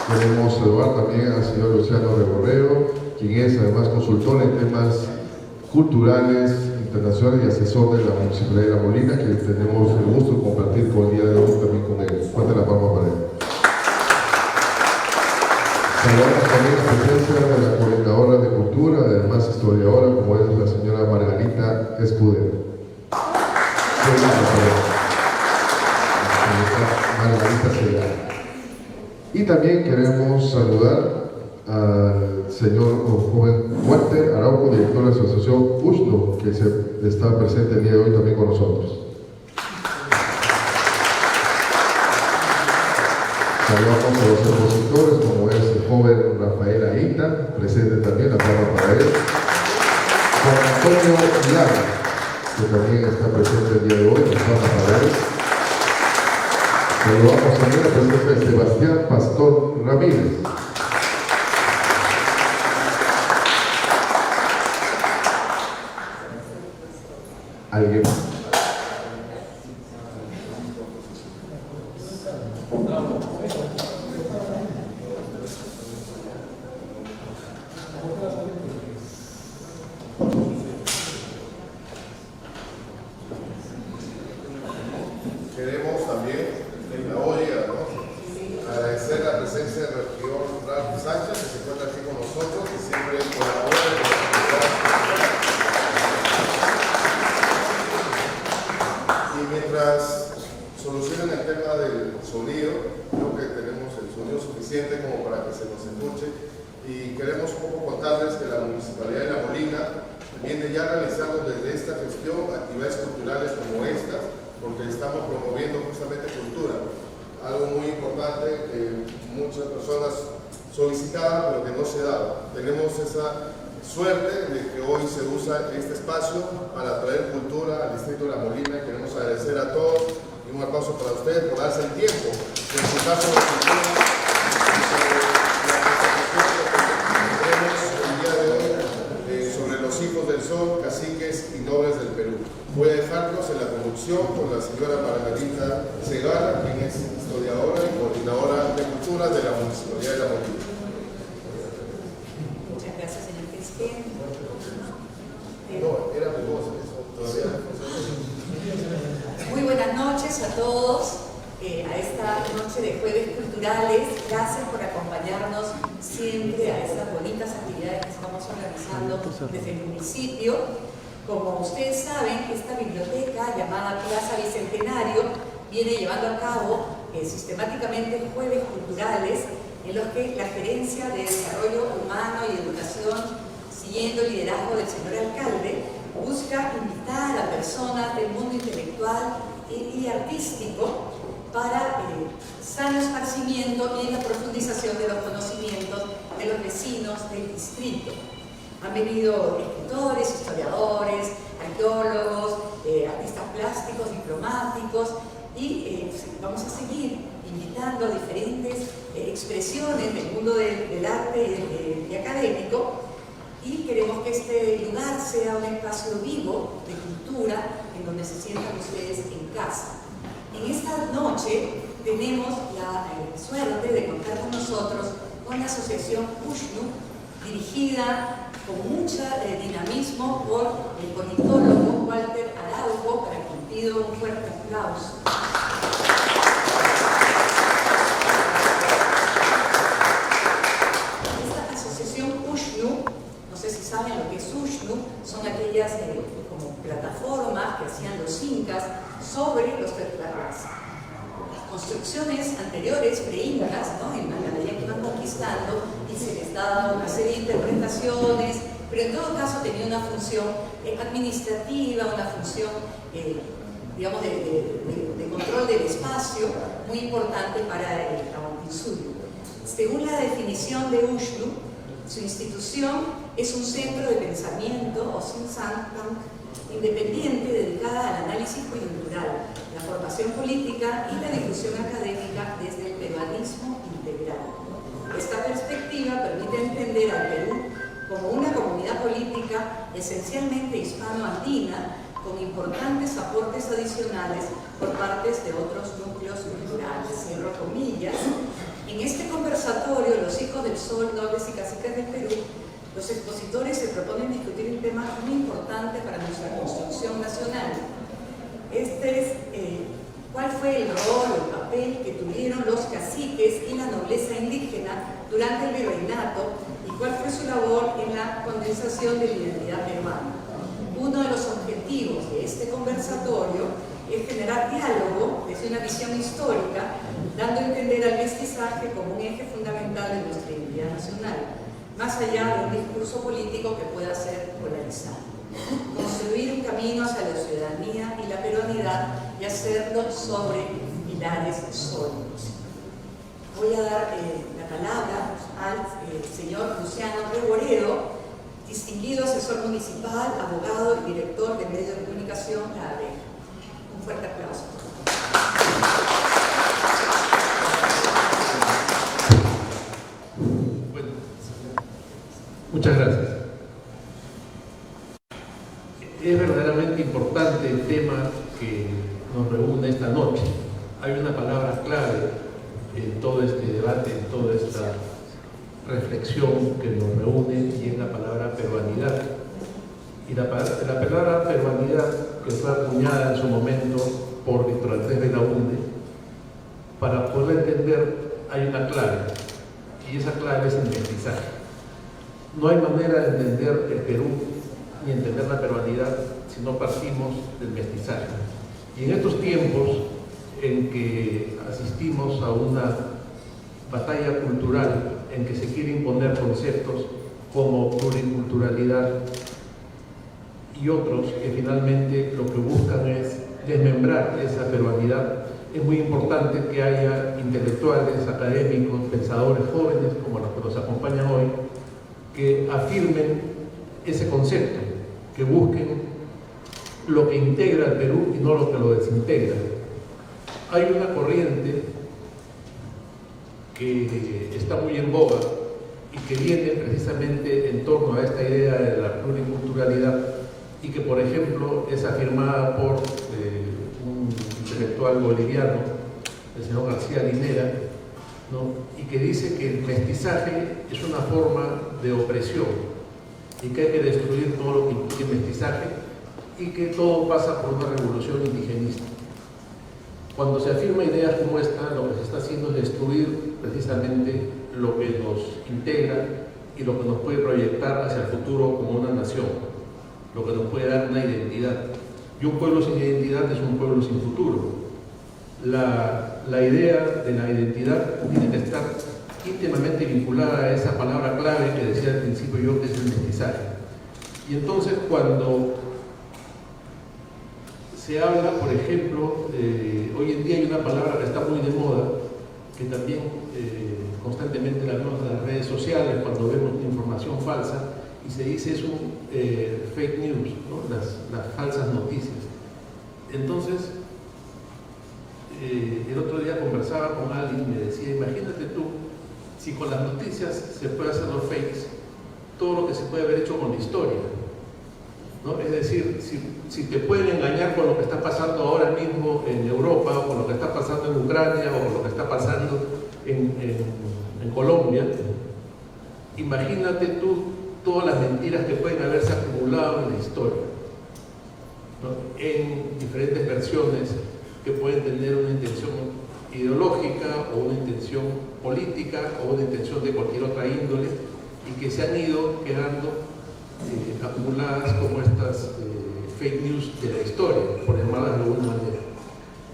Queremos saludar también al señor Luciano Reborrero, quien es además consultor en temas culturales, internacionales y asesor de la Municipalidad de La Molina, que tenemos el gusto de compartir con el día de hoy también con él. Fuerte la palma para él. Saludamos también la presencia de la coordinadora de cultura, además historiadora, como es la señora Margarita Escudero. Margarita Segara. Y también queremos saludar al señor joven Walter Araujo, director de la asociación USNU, que está presente el día de hoy también con nosotros. Saludamos a los expositores, como es el joven Rafael Aita, presente también, la palabra para él. Juan Antonio Lara, que también está presente el día de hoy, la palabra para él. Saludamos también a la presencia de Sebastián Pastor Ramírez. ¿Alguien más? Queremos también en la olla, ¿no?, agradecer la presencia del regidor Ralph Sánchez, que se encuentra aquí con nosotros, que siempre colabora con la comunidad. Y mientras solucionan el tema del sonido, creo que tenemos el sonido suficiente como para que se nos escuche, y queremos un poco contarles que la Municipalidad de La Molina viene ya realizando desde esta gestión actividades culturales como estas, porque estamos promoviendo justamente cultura, algo muy importante que muchas personas solicitaban pero que no se daba. Tenemos esa suerte de que hoy se usa este espacio para traer cultura al distrito de La Molina. Queremos agradecer a todos y un aplauso para ustedes por darse el tiempo. En su caso de cultura, el día de hoy sobre los hijos del sol, caciques y nobles del Perú. Voy a dejarlos en la conducción con la señora Margarita Segara, quien es historiadora y coordinadora de cultura de la Municipalidad de La Molina. Muchas gracias, señor presidente. No, era mi voz, eso todavía. Muy buenas noches a todos, a esta noche de Jueves Culturales. Gracias por acompañarnos siempre a estas bonitas actividades que estamos organizando desde el municipio. Como ustedes saben, esta biblioteca llamada Plaza Bicentenario viene llevando a cabo sistemáticamente jueves culturales en los que la Gerencia de Desarrollo Humano y Educación, siguiendo el liderazgo del señor alcalde, busca invitar a personas del mundo intelectual y artístico para sano esparcimiento y la profundización de los conocimientos de los vecinos del distrito. Han venido escritores, historiadores, arqueólogos, artistas plásticos, diplomáticos, y vamos a seguir invitando a diferentes expresiones del mundo del arte y académico, y queremos que este lugar sea un espacio vivo de cultura en donde se sientan ustedes en casa. En esta noche tenemos la suerte de contar con nosotros con la asociación USNU, dirigida con mucha dinamismo por el politólogo Walter Araujo, para quien pido un fuerte aplauso. Esta asociación USNU, no sé si saben lo que es USNU, son aquellas como plataformas que hacían los incas sobre las construcciones anteriores, pre-incas, ¿no?, en la medida que iban conquistando, y se les daba una serie de interpretaciones, pero en todo caso tenía una función administrativa, una función, digamos, de control del espacio, muy importante para el Tahuantinsuyo. Según la definición de USNU, su institución es un centro de pensamiento o think tank independiente dedicada al análisis coyuntural, la formación política y la difusión académica desde el peruanismo integral. Esta perspectiva permite entender al Perú como una comunidad política esencialmente hispano-andina, con importantes aportes adicionales por parte de otros núcleos culturales. Cierro comillas. En este conversatorio los hijos del sol, nobles y caciques del Perú, los expositores se proponen discutir un tema muy importante para nuestra construcción nacional. ¿Cuál fue el rol o el papel que tuvieron los caciques y la nobleza indígena durante el virreinato y cuál fue su labor en la condensación de la identidad peruana? Uno de los objetivos de este conversatorio es generar diálogo desde una visión histórica, dando a entender al mestizaje como un eje fundamental de nuestra identidad nacional, más allá de un discurso político que pueda ser polarizado. Construir un camino hacia la ciudadanía y la peruanidad y hacerlo sobre pilares sólidos. Voy a dar la palabra al señor Luciano Reboredo, distinguido asesor municipal, abogado y director de medios de comunicación La Abeja. Un fuerte aplauso. Bueno, muchas gracias. Es verdaderamente importante el tema que nos reúne esta noche. Hay una palabra clave en todo este debate, en toda esta reflexión que nos reúne, y es la palabra peruanidad. Y la palabra peruanidad, que fue acuñada en su momento por Víctor Andrés Belaúnde, para poderla entender hay una clave, y esa clave es el mestizaje. No hay manera de entender el Perú ni entender la peruanidad si no partimos del mestizaje. Y en estos tiempos en que asistimos a una batalla cultural en que se quiere imponer conceptos como pluriculturalidad y otros que finalmente lo que buscan es desmembrar esa peruanidad, es muy importante que haya intelectuales, académicos, pensadores jóvenes como los que nos acompañan hoy, que afirmen ese concepto, que busquen lo que integra al Perú y no lo que lo desintegra. Hay una corriente que está muy en boga y que viene precisamente en torno a esta idea de la pluriculturalidad y que, por ejemplo, es afirmada por un intelectual boliviano, el señor García Linera, ¿no? Y que dice que el mestizaje es una forma de opresión y que hay que destruir todo lo que implique mestizaje y que todo pasa por una revolución indigenista. Cuando se afirma ideas como esta, lo que se está haciendo es destruir precisamente lo que nos integra y lo que nos puede proyectar hacia el futuro como una nación, lo que nos puede dar una identidad. Y un pueblo sin identidad es un pueblo sin futuro. La idea de la identidad tiene que estar íntimamente vinculada a esa palabra clave que decía al principio yo, que es el mestizaje. Y entonces cuando se habla, por ejemplo, hoy en día hay una palabra que está muy de moda, que también constantemente la vemos en las redes sociales cuando vemos información falsa, y se dice es un fake news, ¿no? las falsas noticias. Entonces, el otro día conversaba con alguien y me decía, imagínate tú, si con las noticias se puede hacer los fakes, todo lo que se puede haber hecho con la historia, ¿no? Es decir, si te pueden engañar con lo que está pasando ahora mismo en Europa, o con lo que está pasando en Ucrania, o con lo que está pasando en Colombia, imagínate tú todas las mentiras que pueden haberse acumulado en la historia, ¿no? En diferentes versiones que pueden tener una intención ideológica o una intención política o una intención de cualquier otra índole y que se han ido quedando acumuladas como estas fake news de la historia, por llamarlas de alguna manera.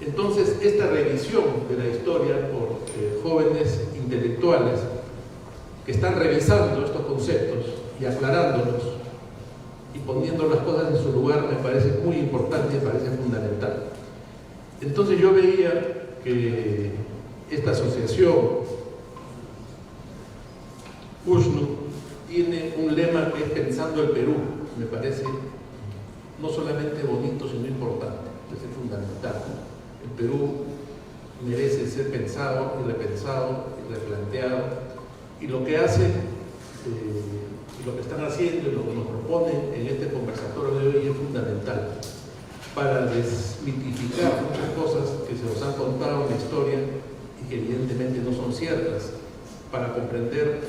Entonces, esta revisión de la historia por jóvenes intelectuales que están revisando estos conceptos y aclarándolos y poniendo las cosas en su lugar me parece muy importante y me parece fundamental. Entonces yo veía que esta asociación USNU tiene un lema que es Pensando el Perú, me parece no solamente bonito sino importante, es fundamental. El Perú merece ser pensado y repensado y replanteado, y lo que hacen y lo que están haciendo y lo que nos proponen en este conversatorio de hoy es fundamental para desmitificar muchas cosas que se nos han contado en la historia y que evidentemente no son ciertas. para comprender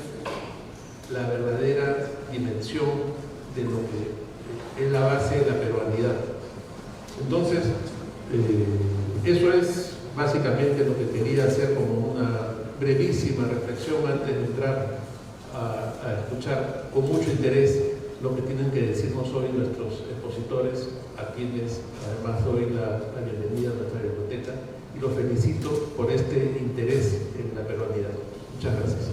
la verdadera dimensión de lo que es la base de la peruanidad. Entonces, eso es básicamente lo que quería hacer como una brevísima reflexión antes de entrar a escuchar con mucho interés lo que tienen que decirnos hoy nuestros expositores, a quienes además doy la bienvenida a nuestra biblioteca y los felicito por este interés en la peruanidad. Muchas gracias.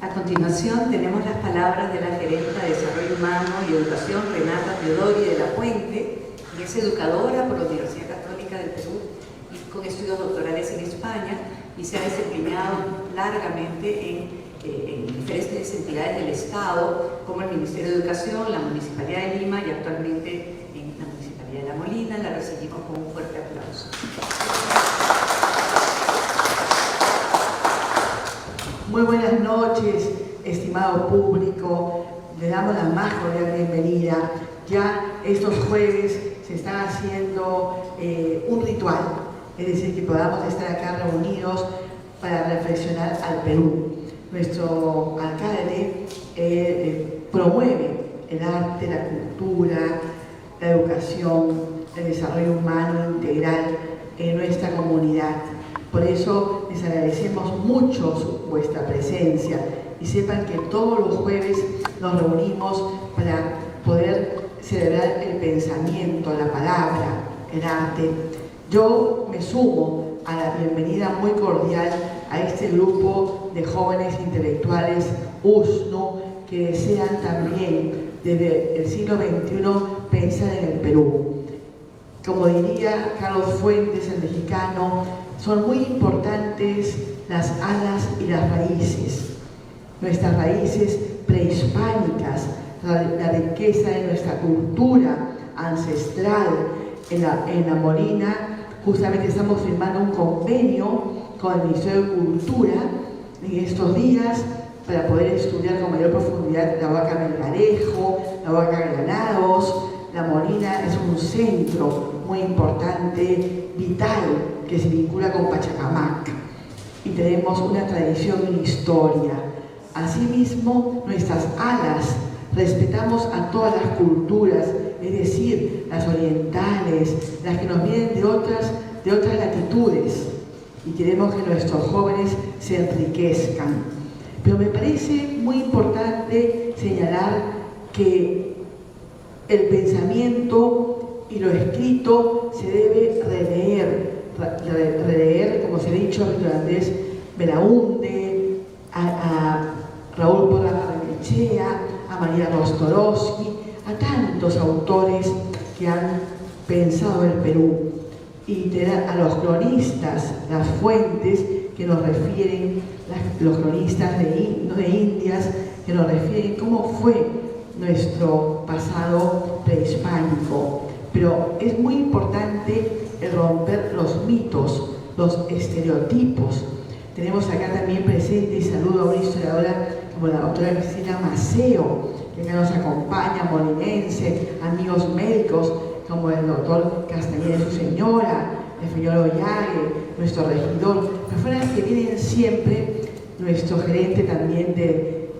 A continuación tenemos las palabras de la gerenta de Desarrollo Humano y Educación, Renata Teodori de la Puente, que es educadora por la Universidad Católica del Perú y con estudios doctorales en España, y se ha desempeñado largamente en diferentes entidades del Estado, como el Ministerio de Educación, la Municipalidad de Lima y actualmente en la Municipalidad de La Molina. La recibimos con un fuerte aplauso. Muy buenas noches, estimado público. Le damos la más cordial bienvenida. Ya estos jueves se está haciendo un ritual, es decir, que podamos estar acá reunidos para reflexionar al Perú. Nuestro alcalde promueve el arte, la cultura, la educación, el desarrollo humano integral en nuestra comunidad. Por eso les agradecemos mucho vuestra presencia y sepan que todos los jueves nos reunimos para poder celebrar el pensamiento, la palabra, el arte. Yo me sumo a la bienvenida muy cordial a este grupo de jóvenes intelectuales USNU que desean también desde el siglo XXI pensar en el Perú. Como diría Carlos Fuentes, el mexicano, son muy importantes las alas y las raíces, nuestras raíces prehispánicas, la riqueza de nuestra cultura ancestral. En La Molina justamente estamos firmando un convenio con el Ministerio de Cultura en estos días para poder estudiar con mayor profundidad la Huaca Melgarejo, la Huaca Granados. La Molina es un centro muy importante, vital, que se vincula con Pachacamac, y tenemos una tradición y una historia. Asimismo, nuestras alas, respetamos a todas las culturas, es decir, las orientales, las que nos vienen de otras latitudes, y queremos que nuestros jóvenes se enriquezcan. Pero me parece muy importante señalar que el pensamiento y lo escrito se debe releer, como se ha dicho a Víctor Andrés Belaúnde, a Raúl Porras Barrenechea, a María Rostorowski, a tantos autores que han pensado el Perú, y a los cronistas, las fuentes que nos refieren, los cronistas no de Indias, que nos refieren cómo fue nuestro pasado prehispánico. Pero es muy importante el romper los mitos, los estereotipos. Tenemos acá también presente, y saludo a una historiadora como la doctora Cristina Maceo, que acá nos acompaña, molinense, amigos médicos como el doctor Castañeda y su señora, el señor Ollague, nuestro regidor, personas que vienen siempre, nuestro gerente también de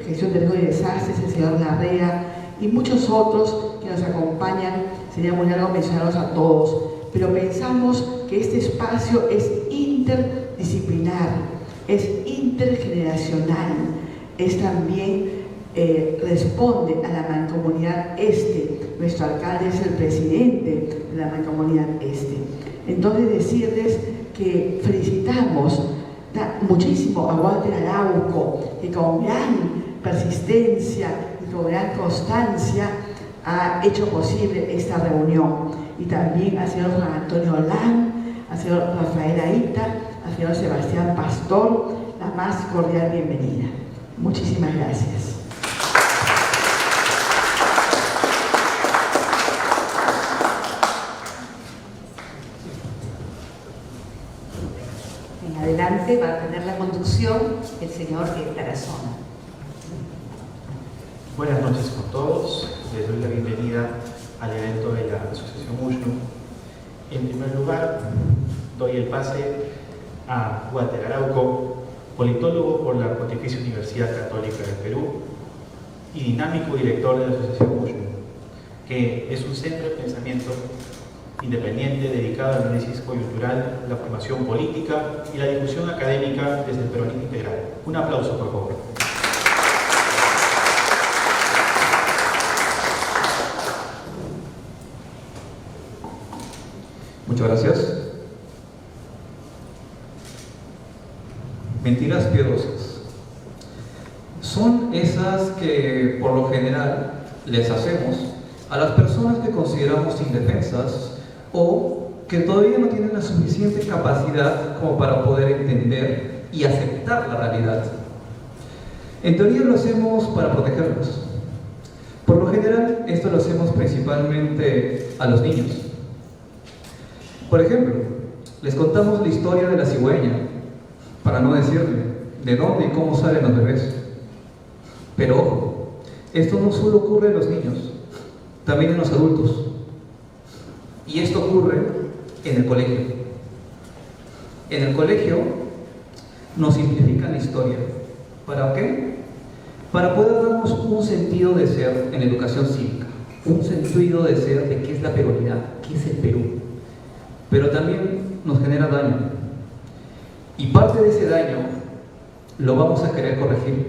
gestión de riesgos y desastres, el señor Larrea, y muchos otros que nos acompañan. Sería muy largo mencionarlos a todos, pero pensamos que este espacio es interdisciplinar, es intergeneracional, es también responde a la Mancomunidad Este. Nuestro alcalde es el presidente de la Mancomunidad Este. Entonces decirles que felicitamos muchísimo a Walter Arauco, que con gran persistencia y con gran constancia ha hecho posible esta reunión, y también al señor Juan Antonio Olán, al señor Rafael Aita, al señor Sebastián Pastor, la más cordial bienvenida. Muchísimas gracias. En adelante va a tener la conducción el señor Tarazona. Buenas noches con todos. Les doy la bienvenida al evento de la Asociación Ushnu. En primer lugar, doy el pase a Walter Arauco, politólogo por la Pontificia Universidad Católica del Perú y dinámico director de la Asociación Ushnu, que es un centro de pensamiento independiente dedicado al análisis coyuntural, la formación política y la discusión académica desde el peronismo integral. Un aplauso, por favor. Muchas gracias. Mentiras piadosas son esas que por lo general les hacemos a las personas que consideramos indefensas o que todavía no tienen la suficiente capacidad como para poder entender y aceptar la realidad. En teoría lo hacemos para protegerlos. Por lo general esto lo hacemos principalmente a los niños. Por ejemplo, les contamos la historia de la cigüeña para no decirle de dónde y cómo salen los bebés. Pero ojo, esto no solo ocurre en los niños, también en los adultos. Y esto ocurre en el colegio. En el colegio nos simplifican la historia. ¿Para qué? Para poder darnos un sentido de ser en educación cívica, un sentido de ser de qué es la peruanidad, qué es el Perú. Pero también nos genera daño. Y parte de ese daño lo vamos a querer corregir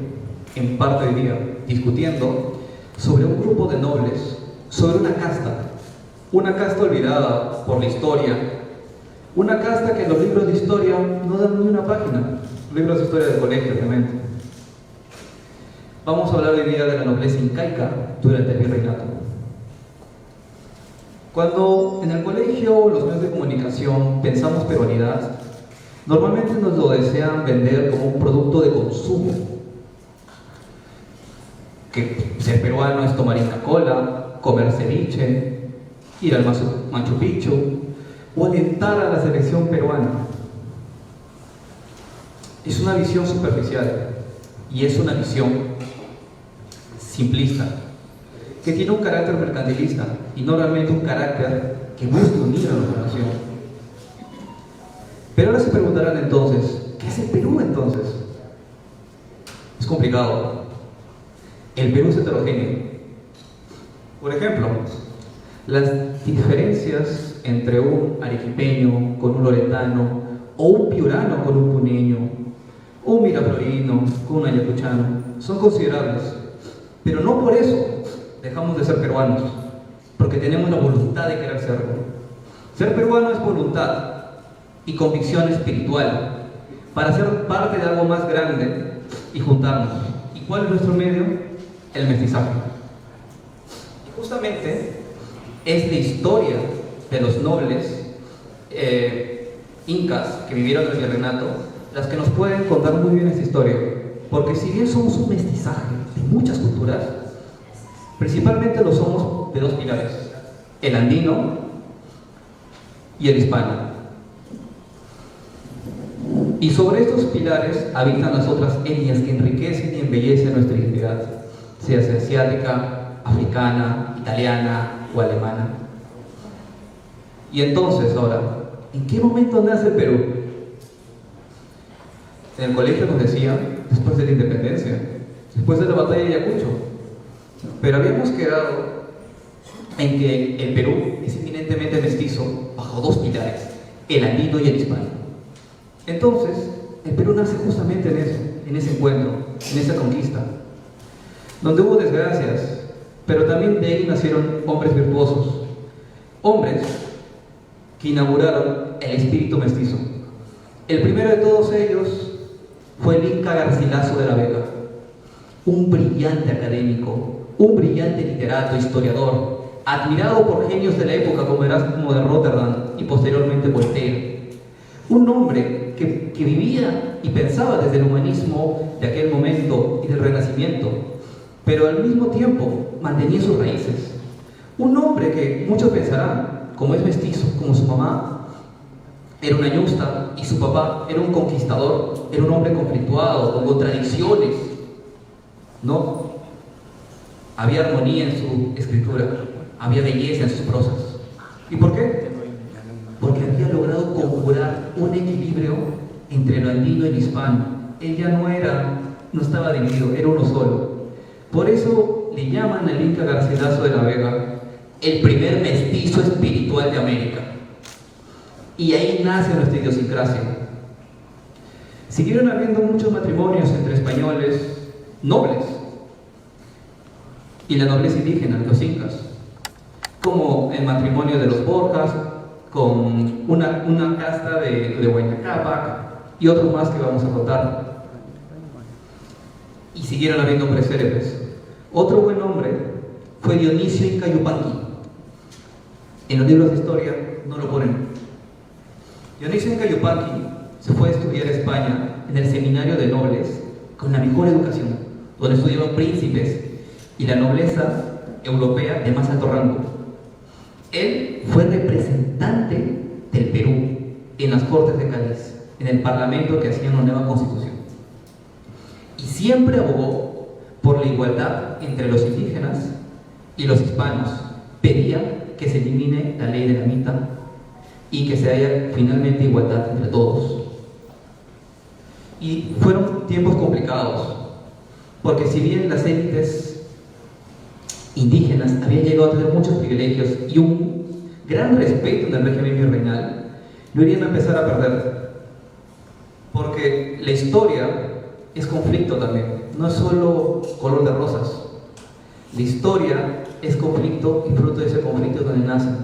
en parte hoy día, discutiendo sobre un grupo de nobles, sobre una casta olvidada por la historia, una casta que en los libros de historia no dan ni una página, libros de historia del colegio, obviamente. Vamos a hablar hoy día de la nobleza incaica durante el virreinato. Cuando en el colegio, los medios de comunicación, pensamos peruanidad, normalmente nos lo desean vender como un producto de consumo. Que ser peruano es tomar Inca-Cola, comer ceviche, ir al Machu Picchu o alentar a la selección peruana. Es una visión superficial y es una visión simplista, que tiene un carácter mercantilista y no realmente un carácter que busca unir a la población. Pero ahora se preguntarán entonces, ¿qué es el Perú entonces? Es complicado. El Perú es heterogéneo. Por ejemplo, las diferencias entre un arequipeño con un loretano, o un piurano con un puneño, o un miraflorino con un ayacuchano, son considerables. Pero no por eso dejamos de ser peruanos, porque tenemos la voluntad de querer serlo. Ser peruano es voluntad y convicción espiritual para ser parte de algo más grande y juntarnos. ¿Y cuál es nuestro medio? El mestizaje. Y justamente es la historia de los nobles incas que vivieron en el virreinato las que nos pueden contar muy bien esta historia, porque si bien somos un mestizaje de muchas culturas, principalmente lo somos de dos pilares: el andino y el hispano. Y sobre estos pilares habitan las otras etnias que enriquecen y embellecen nuestra identidad, sea asiática, africana, italiana o alemana. Y entonces, ahora, ¿en qué momento nace el Perú? En el colegio nos decían, después de la independencia, después de la batalla de Ayacucho. Pero habíamos quedado en que el Perú es eminentemente mestizo bajo dos pilares: el andino y el hispano. Entonces, el Perú nace justamente en eso, en ese encuentro, en esa conquista, donde hubo desgracias, pero también de ahí nacieron hombres virtuosos, hombres que inauguraron el espíritu mestizo. El primero de todos ellos fue el Inca Garcilaso de la Vega, un brillante académico, un brillante literato, historiador, admirado por genios de la época como Erasmo de Rotterdam y posteriormente Voltaire. Un hombre que vivía y pensaba desde el humanismo de aquel momento y del Renacimiento, pero al mismo tiempo mantenía sus raíces. Un hombre que muchos pensarán, como es mestizo, como su mamá era una ñusta y su papá era un conquistador, era un hombre conflictuado, con contradicciones, ¿no? Había armonía en su escritura. había belleza en sus prosas. ¿Y por qué? Porque había logrado conjurar un equilibrio entre lo andino y lo hispano. Él ya no estaba dividido, era uno solo. Por eso le llaman al Inca Garcilaso de la Vega el primer mestizo espiritual de América. Y ahí nace nuestra idiosincrasia. Siguieron habiendo muchos matrimonios entre españoles nobles y la nobleza indígena, los incas, como el matrimonio de los Borjas con una casta de Huayna Cápac y otros más que vamos a contar. Y siguieron habiendo hombres célebres. Otro buen hombre fue Dionisio Inca Yupanqui. En los libros de historia no lo ponen. Dionisio Inca Yupanqui se fue a estudiar a España en el seminario de nobles con la mejor educación, donde estudiaban príncipes y la nobleza europea de más alto rango. Él fue representante del Perú en las Cortes de Cádiz, en el Parlamento que hacía una nueva constitución. Y siempre abogó por la igualdad entre los indígenas y los hispanos. Pedía que se elimine la ley de la mitad y que se haya finalmente igualdad entre todos. Y fueron tiempos complicados, porque si bien las élites indígenas habían llegado a tener muchos privilegios y un gran respeto en el régimen virreinal, lo irían a empezar a perder, porque la historia es conflicto también, no es solo color de rosas. La historia es conflicto y fruto de ese conflicto es donde nacen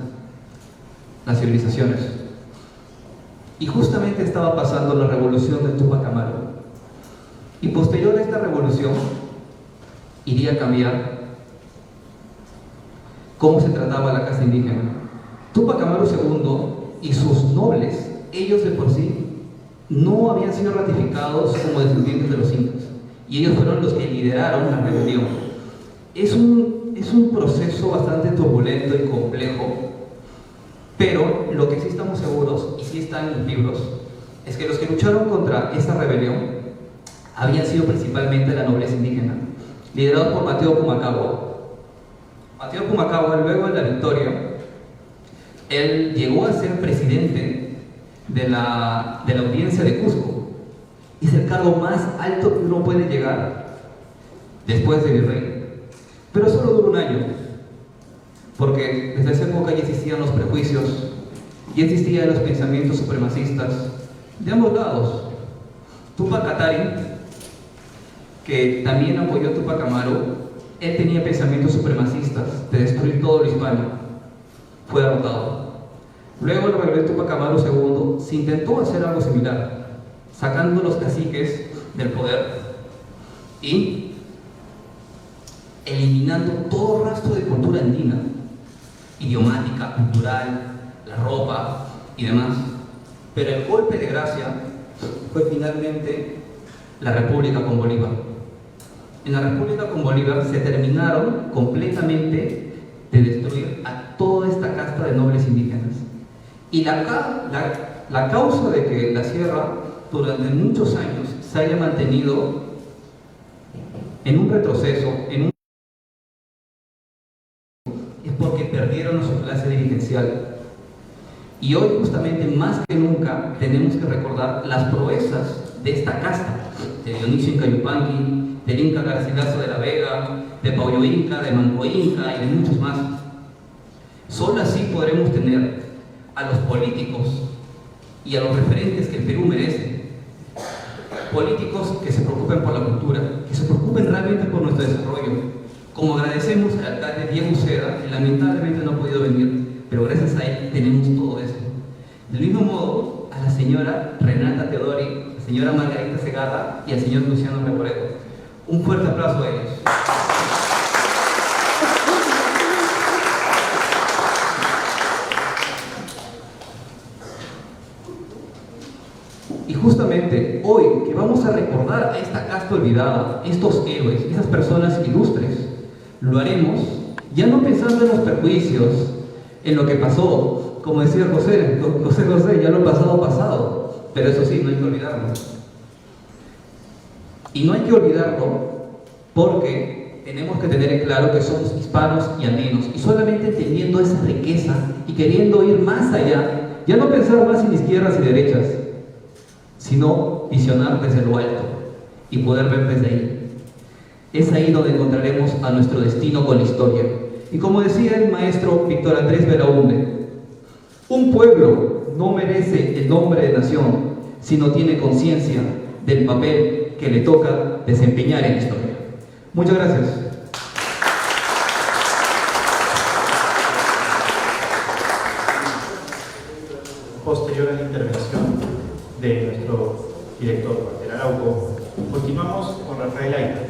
las civilizaciones. Y justamente estaba pasando la revolución de Túpac Amaru. Y posterior a esta revolución iría a cambiar cómo se trataba la casta indígena. Túpac Amaru II y sus nobles, ellos de por sí, no habían sido ratificados como descendientes de los incas. Y ellos fueron los que lideraron la rebelión. Es un proceso bastante turbulento y complejo. Pero lo que sí estamos seguros, y sí está en los libros, es que los que lucharon contra esta rebelión habían sido principalmente la nobleza indígena, liderados por Mateo Pumacahua. Mateo Pumacahua, luego de la victoria, él llegó a ser presidente de la audiencia de Cusco. Es el cargo más alto que uno puede llegar después de virrey. Pero solo duró un año, porque desde esa época ya existían los prejuicios, ya existían los pensamientos supremacistas de ambos lados. Túpac Katari, que también apoyó a Túpac Amaru, él tenía pensamientos supremacistas de destruir todo lo hispano. Fue derrotado. Luego el rebelde Túpac Amaru II se intentó hacer algo similar, sacando los caciques del poder y eliminando todo rastro de cultura andina, idiomática, cultural, la ropa y demás. Pero el golpe de gracia fue finalmente la República con Bolívar. En la República con Bolívar se terminaron completamente de destruir a toda esta casta de nobles indígenas. Y la causa de que la sierra durante muchos años se haya mantenido en un retroceso, es porque perdieron su clase dirigencial. Y hoy, justamente más que nunca, tenemos que recordar las proezas de esta casta, de Dionisio Inca Yupanqui, del Inca Garcilaso de la Vega, de Pauyo Inca, de Manco Inca y de muchos más. Solo así podremos tener a los políticos y a los referentes que el Perú merece. Políticos que se preocupen por la cultura, que se preocupen realmente por nuestro desarrollo. Como agradecemos al alcalde Diego Uceda, que lamentablemente no ha podido venir, pero gracias a él tenemos todo eso. Del mismo modo, a la señora Renata Teodori, la señora Margarita Segarra y al señor Luciano Recoleto. Un fuerte aplauso a ellos. Y justamente hoy que vamos a recordar a esta casta olvidada, estos héroes, esas personas ilustres, lo haremos ya no pensando en los perjuicios, en lo que pasó, como decía José, ya lo pasado, pero eso sí, no hay que olvidarlo. Y no hay que olvidarlo porque tenemos que tener en claro que somos hispanos y andinos, y solamente entendiendo esa riqueza y queriendo ir más allá, ya no pensar más en izquierdas y derechas, sino visionar desde lo alto y poder ver desde ahí. Es ahí donde encontraremos a nuestro destino con la historia. Y como decía el maestro Víctor Andrés Belaúnde, un pueblo no merece el nombre de nación si no tiene conciencia del papel que le toca desempeñar en la historia. Muchas gracias. Posterior a la intervención de nuestro director Walter Arauco, continuamos con Rafael Aita,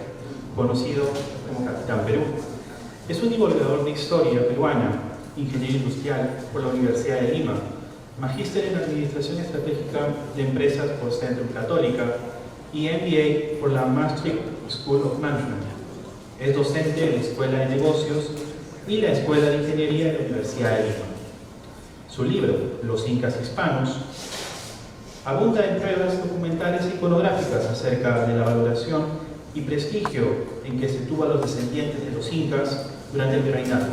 conocido como Capitán Perú. Es un divulgador de historia peruana, ingeniero industrial por la Universidad de Lima, magíster en Administración Estratégica de Empresas por Centrum Católica y MBA por la Maastricht School of Management. Es docente de la Escuela de Negocios y la Escuela de Ingeniería de la Universidad de Lima. Su libro, Los Incas Hispanos, abunda en pruebas documentales e iconográficas acerca de la valoración y prestigio en que se tuvo a los descendientes de los incas durante el virreinato.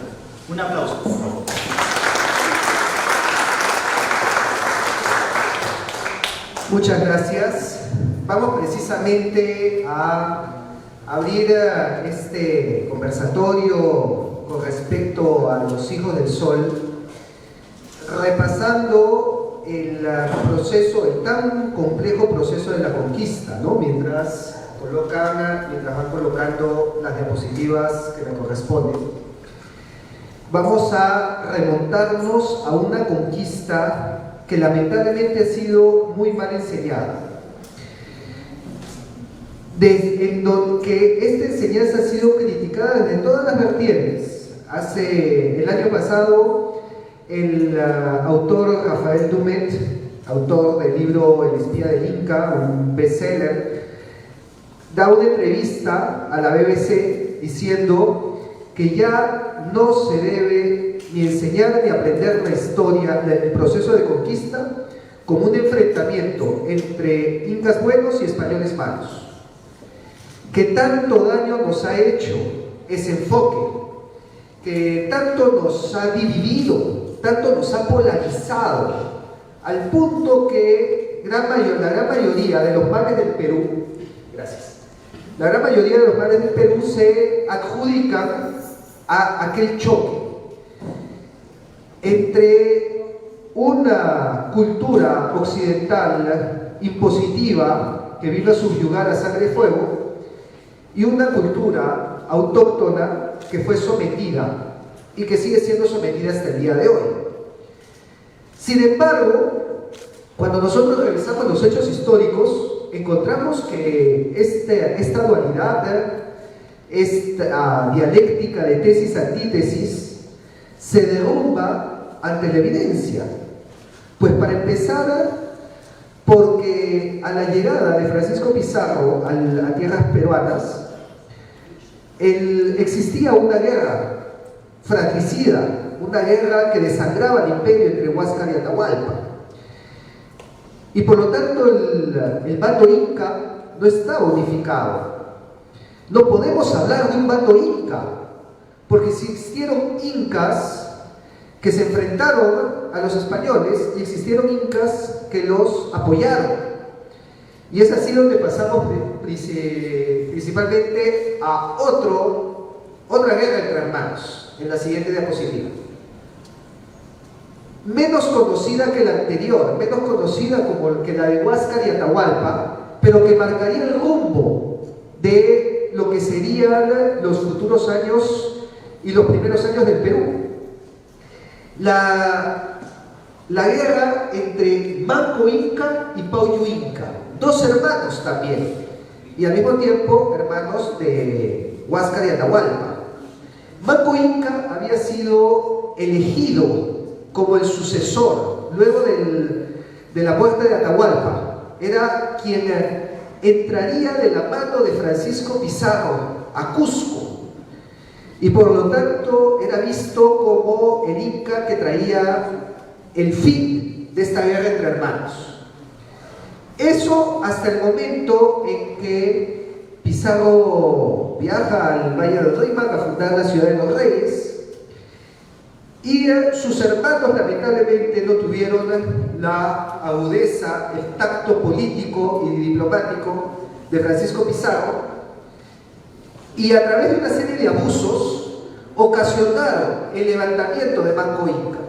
Un aplauso, por favor. Muchas gracias. Vamos precisamente a abrir este conversatorio con respecto a los hijos del sol, repasando el tan complejo proceso de la conquista, ¿no? Mientras van colocando las diapositivas que me corresponden. Vamos a remontarnos a una conquista que lamentablemente ha sido muy mal enseñada. En donde esta enseñanza ha sido criticada desde todas las vertientes. El año pasado, el autor Rafael Dumet, autor del libro El espía del Inca, un bestseller, da una entrevista a la BBC diciendo que ya no se debe ni enseñar ni aprender la historia, el proceso de conquista, como un enfrentamiento entre incas buenos y españoles malos. Que tanto daño nos ha hecho ese enfoque, que tanto nos ha dividido, tanto nos ha polarizado, al punto que la gran mayoría de los males del Perú, la gran mayoría de los males del Perú se adjudican a aquel choque entre una cultura occidental impositiva que vino a subyugar a sangre y fuego y una cultura autóctona que fue sometida y que sigue siendo sometida hasta el día de hoy. Sin embargo, cuando nosotros revisamos los hechos históricos, encontramos que esta dualidad, esta dialéctica de tesis-antítesis, se derrumba ante la evidencia. Pues para empezar, porque a la llegada de Francisco Pizarro a tierras peruanas, existía una guerra fratricida, una guerra que desangraba el imperio entre Huáscar y Atahualpa. Y por lo tanto el bando inca no está unificado. No podemos hablar de un bando inca, porque existieron incas que se enfrentaron a los españoles y existieron incas que los apoyaron. Y es así donde pasamos principalmente a otra guerra entre hermanos, en la siguiente diapositiva. Menos conocida que la anterior, menos conocida como que la de Huáscar y Atahualpa, pero que marcaría el rumbo de lo que serían los futuros años y los primeros años del Perú. La guerra entre Manco Inca y Pauyu Inca, dos hermanos también, y al mismo tiempo hermanos de Huáscar y Atahualpa. Manco Inca había sido elegido como el sucesor luego de la muerte de Atahualpa. Era quien entraría de la mano de Francisco Pizarro a Cusco, y por lo tanto era visto como el inca que traía el fin de esta guerra entre hermanos. Eso hasta el momento en que Pizarro viaja al Valle del Rímac a fundar la ciudad de los Reyes, y sus hermanos lamentablemente no tuvieron la agudeza, el tacto político y diplomático de Francisco Pizarro, y a través de una serie de abusos ocasionaron el levantamiento de Manco Inca.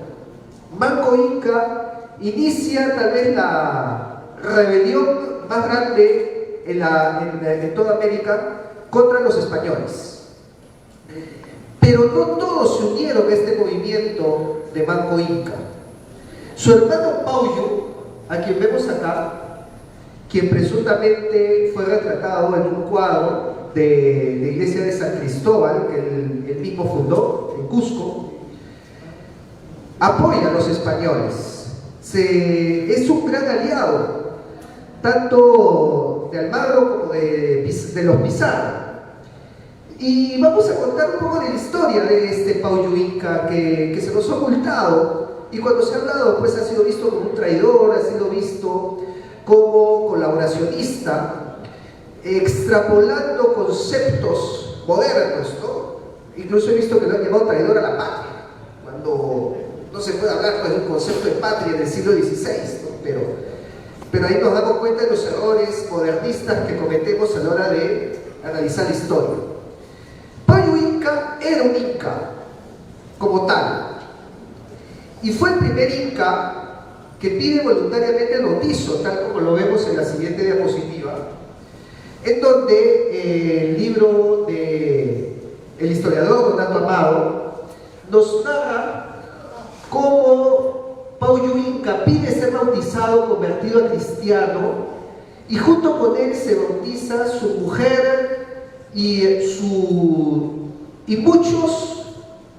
Manco Inca inicia tal vez la rebelión más grande en toda América contra los españoles. Pero no todos se unieron a este movimiento de Manco Inca. Su hermano Pauyo, a quien vemos acá, quien presuntamente fue retratado en un cuadro de la iglesia de San Cristóbal, que él mismo fundó en Cusco, apoya a los españoles. Es un gran aliado, tanto de Almagro como de los Pizarro. Y vamos a contar un poco de la historia de este Pauyo Inca que se nos ha ocultado, y cuando se ha hablado pues ha sido visto como un traidor, ha sido visto como colaboracionista, extrapolando conceptos modernos, ¿no? Incluso he visto que lo han llamado traidor a la patria, cuando no se puede hablar pues, de un concepto de patria del siglo XVI, ¿no? Pero ahí nos damos cuenta de los errores modernistas que cometemos a la hora de analizar la historia. Pauyo Inca era un inca como tal, y fue el primer inca que pide voluntariamente el bautizo, tal como lo vemos en la siguiente diapositiva, en donde el libro del historiador Donato Amado nos narra cómo Pauyo Inca pide ser bautizado, convertido a cristiano, y junto con él se bautiza su mujer y muchos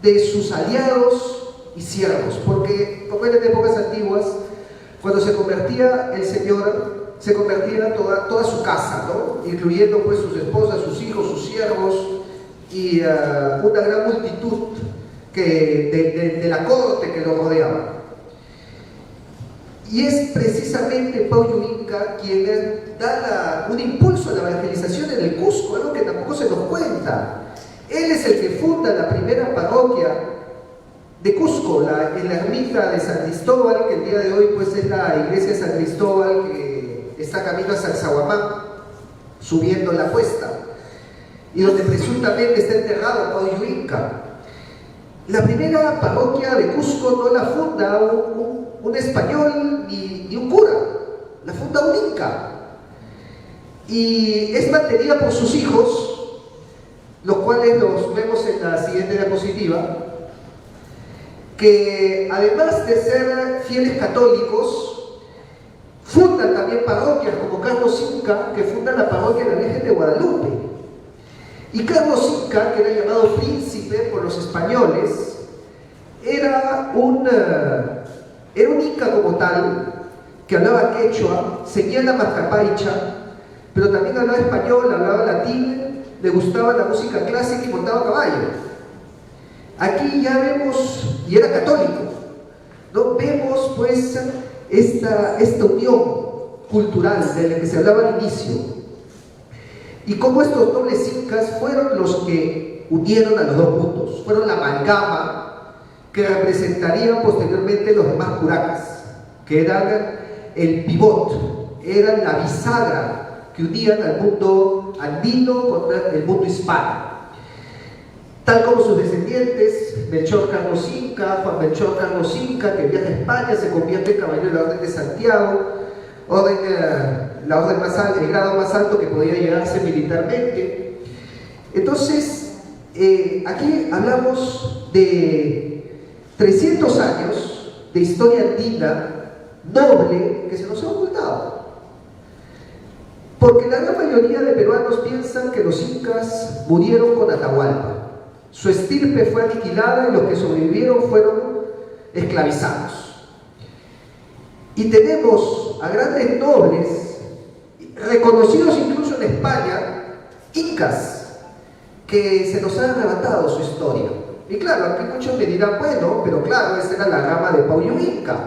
de sus aliados y siervos, porque como era en épocas antiguas, cuando se convertía el señor, se convertía toda su casa, ¿no? Incluyendo pues sus esposas, sus hijos, sus siervos y una gran multitud de la corte que lo rodeaba. Y es precisamente Pauyo Inca quien da un impulso a la evangelización en el Cusco, algo que tampoco se nos cuenta. Él es el que funda la primera parroquia de Cusco, en la ermita de San Cristóbal, que el día de hoy pues es la iglesia de San Cristóbal, que está camino a Sacsayhuamán, subiendo la cuesta, y donde presuntamente está enterrado Pauyo Inca. La primera parroquia de Cusco no la funda un español ni un cura, la funda un inca, y es mantenida por sus hijos, los cuales los vemos en la siguiente diapositiva, que además de ser fieles católicos, fundan también parroquias, como Carlos Inca, que funda la parroquia de la Virgen de Guadalupe. Y Carlos Inca, que era llamado príncipe por los españoles, era un inca como tal, que hablaba quechua, seguía la mascapaicha, pero también hablaba español, hablaba latín, le gustaba la música clásica y montaba a caballo. Aquí ya vemos, y era católico, ¿no? Vemos pues esta unión cultural de la que se hablaba al inicio, y cómo estos nobles incas fueron los que unieron a los dos mundos, fueron la amalgama que representarían posteriormente los demás curacas, que eran el pivot, eran la bisagra que unían al mundo andino con el mundo hispano. Tal como sus descendientes, Melchor Carlos Inca, Juan Melchor Carlos Inca, que viaja a España, se convierte en caballero de la Orden de Santiago, la orden más alta, el grado más alto que podía llegarse militarmente. Entonces, aquí hablamos de 300 años de historia andina noble que se nos ha ocultado. Porque la gran mayoría de peruanos piensan que los incas murieron con Atahualpa. Su estirpe fue aniquilada y los que sobrevivieron fueron esclavizados. Y tenemos a grandes nobles, reconocidos incluso en España, incas, que se nos han arrebatado su historia. Y claro, aquí muchos me dirán, bueno, pero claro, esa era la rama de Pauyo Inca,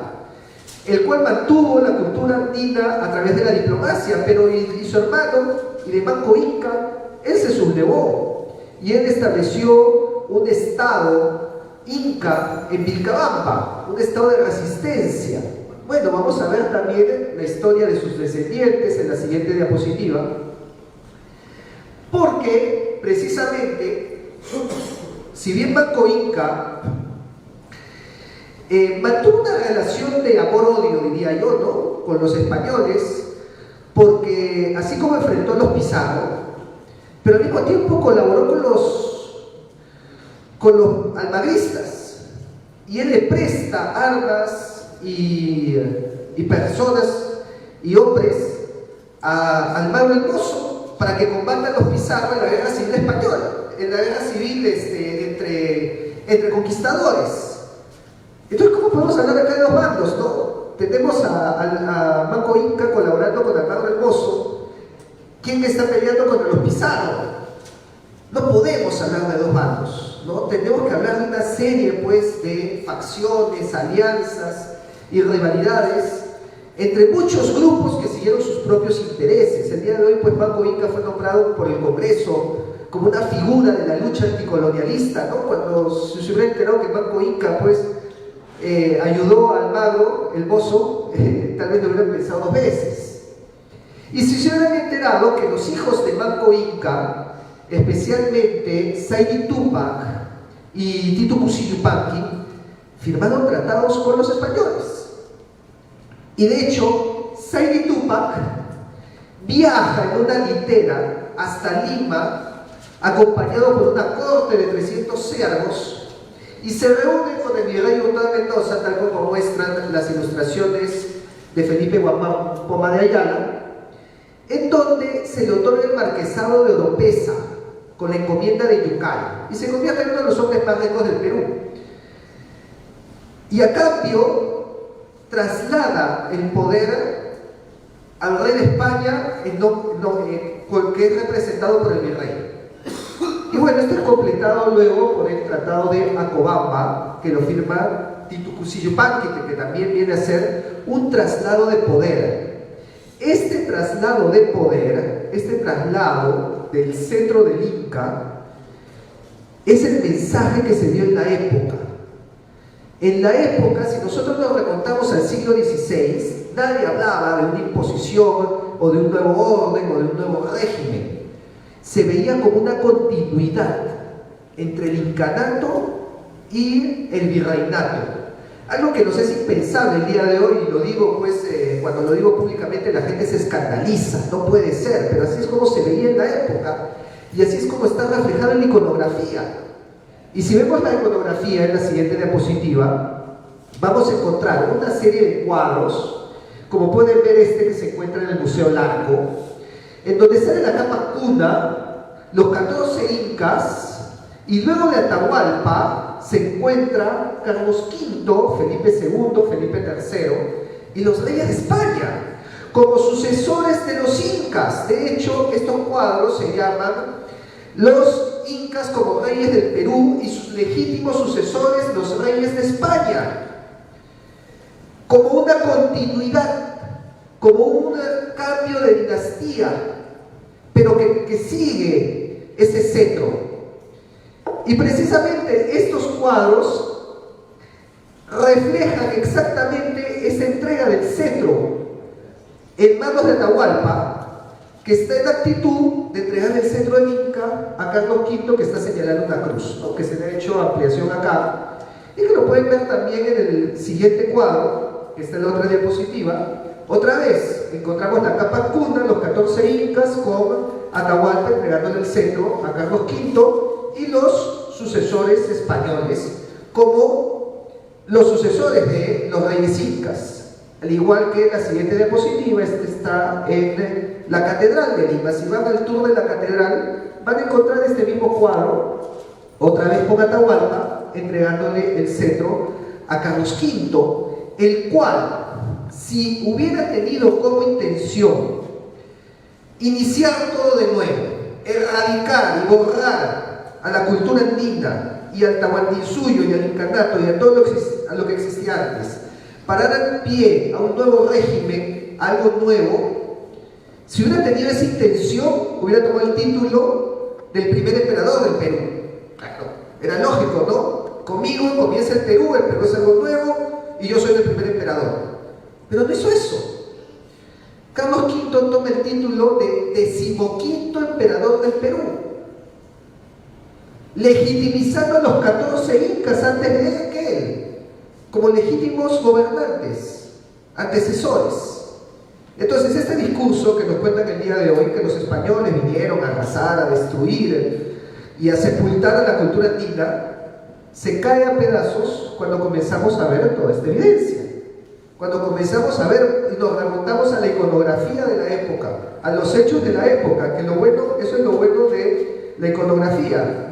el cual mantuvo la cultura andina a través de la diplomacia, pero y su hermano, y de Manco Inca, él se sublevó. y él estableció un estado inca en Vilcabamba, un estado de resistencia. Bueno, vamos a ver también la historia de sus descendientes en la siguiente diapositiva, porque precisamente, si bien Manco Inca mantuvo una relación de amor-odio, diría yo, ¿no?, con los españoles, porque así como enfrentó a los Pizarro, pero al mismo tiempo colaboró con los almagristas, y él le presta armas y personas y hombres al Almagro el Mozo para que combatan los Pizarro en la guerra civil española, en la guerra civil entre conquistadores. Entonces, ¿cómo podemos hablar acá de dos bandos, no? Tenemos a Manco Inca colaborando con Almagro el Mozo. ¿Quién está peleando contra los Pizarro? No podemos hablar de dos bandos, ¿no? Tenemos que hablar de una serie, pues, de facciones, alianzas y rivalidades entre muchos grupos que siguieron sus propios intereses. El día de hoy, pues, Manco Inca fue nombrado por el Congreso como una figura de la lucha anticolonialista, ¿no? Cuando se hubiera enterado que Manco Inca, pues, ayudó a Almagro el Mozo, tal vez lo hubieran pensado dos veces. Y si se hubieran enterado que los hijos de Manco Inca, especialmente Saidi Tupac y Titu Cusi Yupanqui, firmaron tratados con los españoles. Y de hecho, Saidi Tupac viaja en una litera hasta Lima, acompañado por una corte de 300 siervos, y se reúne con el virrey Hurtado de Mendoza, tal como muestran las ilustraciones de Felipe Guamán Poma de Ayala, en donde se le otorga el marquesado de Oropesa con la encomienda de Yucay, y se convierte en uno de los hombres más ricos del Perú. Y a cambio traslada el poder al rey de España, que es representado por el virrey. Y bueno, esto es completado luego por el Tratado de Acobamba, que lo firma Titu Cusi Yupanqui, que también viene a ser un traslado de poder. Este traslado de poder, este traslado del centro del Inca, es el mensaje que se dio en la época. En la época, si nosotros nos remontamos al siglo XVI, nadie hablaba de una imposición o de un nuevo orden o de un nuevo régimen. Se veía como una continuidad entre el incanato y el virreinato. Algo que nos es impensable el día de hoy, y lo digo, pues, cuando lo digo públicamente la gente se escandaliza, no puede ser, pero así es como se veía en la época, y así es como está reflejado en la iconografía. Y si vemos la iconografía en la siguiente diapositiva, vamos a encontrar una serie de cuadros, como pueden ver este que se encuentra en el Museo Larco, en donde sale la capa cuna, los 14 incas, y luego de Atahualpa se encuentra Carlos V, Felipe II, Felipe III, y los reyes de España, como sucesores de los incas. De hecho, estos cuadros se llaman los incas como reyes del Perú y sus legítimos sucesores, los reyes de España, como una continuidad, como un cambio de dinastía, pero que sigue ese cetro. Y precisamente estos cuadros reflejan exactamente esa entrega del cetro en manos de Atahualpa, que está en actitud de entregar el cetro del Inca a Carlos V, que está señalando una cruz, ¿no?, que se le ha hecho ampliación acá, y que lo pueden ver también en el siguiente cuadro, que está en la otra diapositiva. Otra vez encontramos la capa cuna, los 14 incas, con Atahualpa entregándole el cetro a Carlos V y los sucesores españoles como los sucesores de los reyes incas. Al igual que la siguiente diapositiva, este está en la Catedral de Lima. Si van al tour de la Catedral, van a encontrar este mismo cuadro, otra vez con Atahualpa, entregándole el cetro a Carlos V, el cual, si hubiera tenido como intención iniciar todo de nuevo, erradicar y borrar a la cultura andina y al Tahuantinsuyo y al incanato y a todo lo que existía antes, para dar pie a un nuevo régimen, algo nuevo, si hubiera tenido esa intención, hubiera tomado el título del primer emperador del Perú. Claro, era lógico, ¿no? Conmigo comienza el Perú es algo nuevo y yo soy el primer emperador. Pero no hizo eso. Carlos V toma el título de 15º emperador del Perú, legitimizando a los 14 incas antes de él que él, como legítimos gobernantes, antecesores. Entonces, este discurso que nos cuentan el día de hoy, que los españoles vinieron a arrasar, a destruir y a sepultar a la cultura andina, se cae a pedazos cuando comenzamos a ver toda esta evidencia. Cuando comenzamos a ver y nos remontamos a la iconografía de la época, a los hechos de la época, que eso es lo bueno de la iconografía.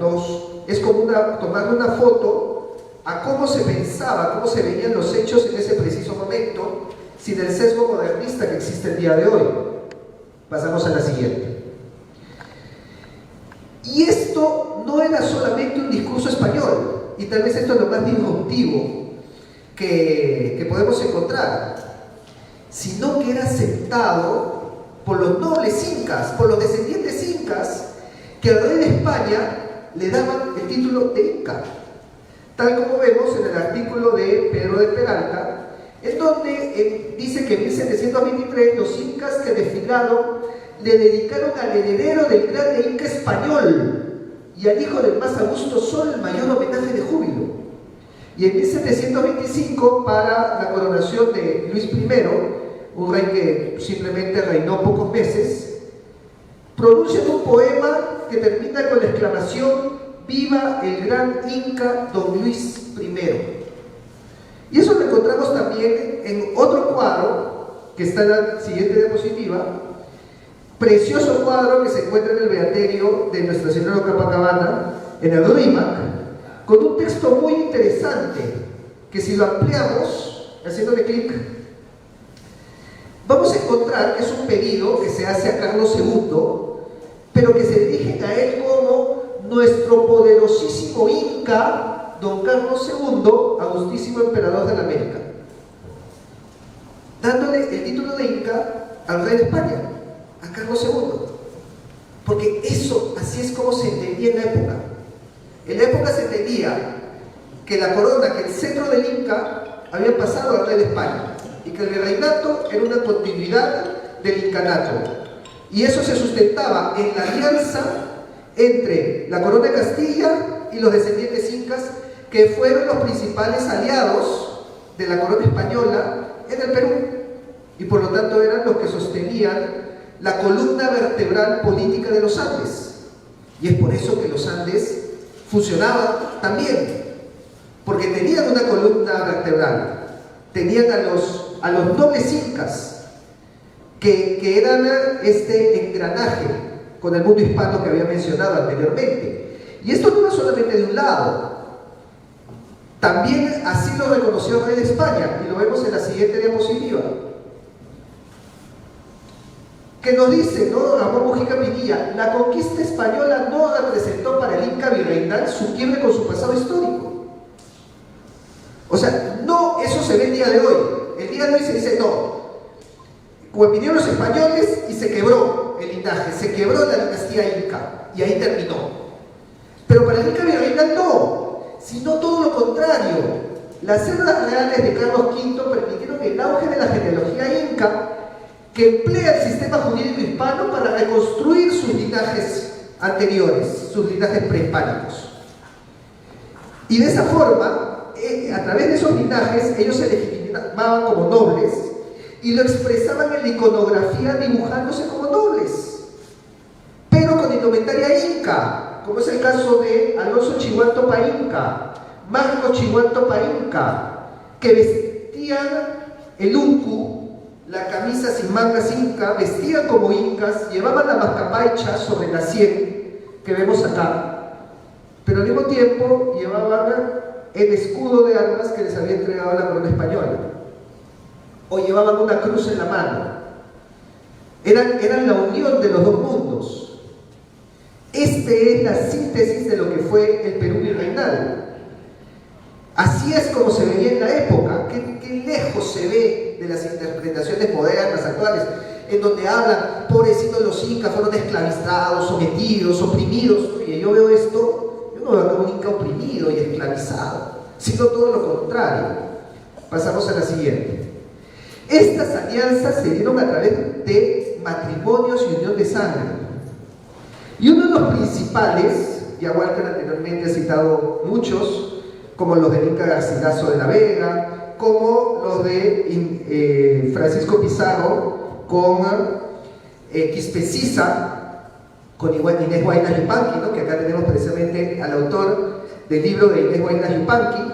Es como tomarle una foto a cómo se pensaba, cómo se veían los hechos en ese preciso momento, sin el sesgo modernista que existe el día de hoy. Pasamos a la siguiente. Y esto no era solamente un discurso español, y tal vez esto es lo más disruptivo que podemos encontrar, sino que era aceptado por los nobles incas, por los descendientes incas, que al rey de España le daban el título de Inca, tal como vemos en el artículo de Pedro de Peralta, en donde dice que en 1723 los incas que desfilaron le dedicaron al heredero del grande inca español y al hijo del más augusto sol el mayor homenaje de júbilo. Y en 1725, para la coronación de Luis I, un rey que simplemente reinó pocos meses, pronuncian un poema que termina con la exclamación: ¡Viva el gran Inca Don Luis I! Y eso lo encontramos también en otro cuadro que está en la siguiente diapositiva, precioso cuadro que se encuentra en el beaterio de Nuestra Señora de Copacabana, en el RIMAC, con un texto muy interesante que, si lo ampliamos haciéndole clic, vamos a encontrar que es un pedido que se hace a Carlos II, pero que se dirigen a él como nuestro poderosísimo Inca, don Carlos II, augustísimo emperador de la América, dándole el título de Inca al rey de España, a Carlos II, porque eso, así es como se entendía en la época. En la época se entendía que la corona, que el cetro del Inca había pasado al rey de España y que el virreinato era una continuidad del incanato, y eso se sustentaba en la alianza entre la corona de Castilla y los descendientes incas, que fueron los principales aliados de la corona española en el Perú, y por lo tanto eran los que sostenían la columna vertebral política de los Andes. Y es por eso que los Andes funcionaban también, porque tenían una columna vertebral, tenían a los nobles incas, que eran este engranaje con el mundo hispano que había mencionado anteriormente. Y esto no era solamente de un lado, también así lo reconoció el rey de España, y lo vemos en la siguiente diapositiva, que nos dice, ¿no?, Ramón Mujica Pinilla: la conquista española no representó para el Inca virreinal su quiebre con su pasado histórico. O sea, no, eso se ve el día de hoy. El día de hoy se dice no. Pues vinieron los españoles y se quebró el linaje, se quebró la dinastía Inca, y ahí terminó. Pero para el Inca virreinal no, sino todo lo contrario. Las células reales de Carlos V permitieron el auge de la genealogía Inca, que emplea el sistema jurídico hispano para reconstruir sus linajes anteriores, sus linajes prehispánicos. Y de esa forma, a través de esos linajes, ellos se legitimaban como nobles y lo expresaban en la iconografía dibujándose como nobles, pero con indumentaria inca, como es el caso de Alonso Chihuantopa Inca, Marcos Chihuantopa Inca, que vestían el uncu, la camisa sin mangas inca, vestían como incas, llevaban la mascapaicha sobre la sien que vemos acá, pero al mismo tiempo llevaban el escudo de armas que les había entregado la corona española, o llevaban una cruz en la mano. Eran la unión de los dos mundos. Este es la síntesis de lo que fue el Perú virreinal. Así es como se veía en la época. Qué lejos se ve de las interpretaciones modernas, actuales. en donde hablan, pobrecitos los incas, fueron esclavizados, sometidos, oprimidos. Oye, yo veo esto, yo no veo a un inca oprimido y esclavizado, sino todo lo contrario. Pasamos a la siguiente. Estas alianzas se dieron a través de matrimonios y unión de sangre. Y uno de los principales, ya Walter anteriormente ha citado muchos, como los de Inca Garcilaso de la Vega, como los de Francisco Pizarro con Quispe Sisa, con Inés Huayna Yupanqui, ¿no? Que acá tenemos precisamente al autor del libro de Inés Huayna Yupanqui,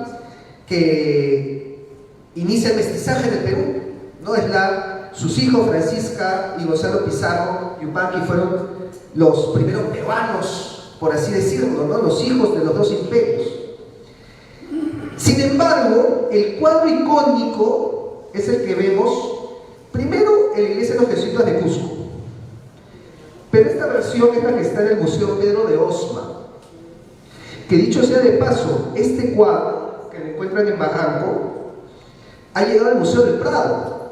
que inicia el mestizaje del Perú, ¿no? Sus hijos, Francisca y Gonzalo Pizarro Yupanqui, fueron los primeros peruanos, por así decirlo, ¿no? Los hijos de los dos imperios. Sin embargo, el cuadro icónico es el que vemos primero en la iglesia de los jesuitas de Cusco, pero esta versión es la que está en el Museo Pedro de Osma, que dicho sea de paso, este cuadro que lo encuentran en Barranco ha llegado al Museo del Prado,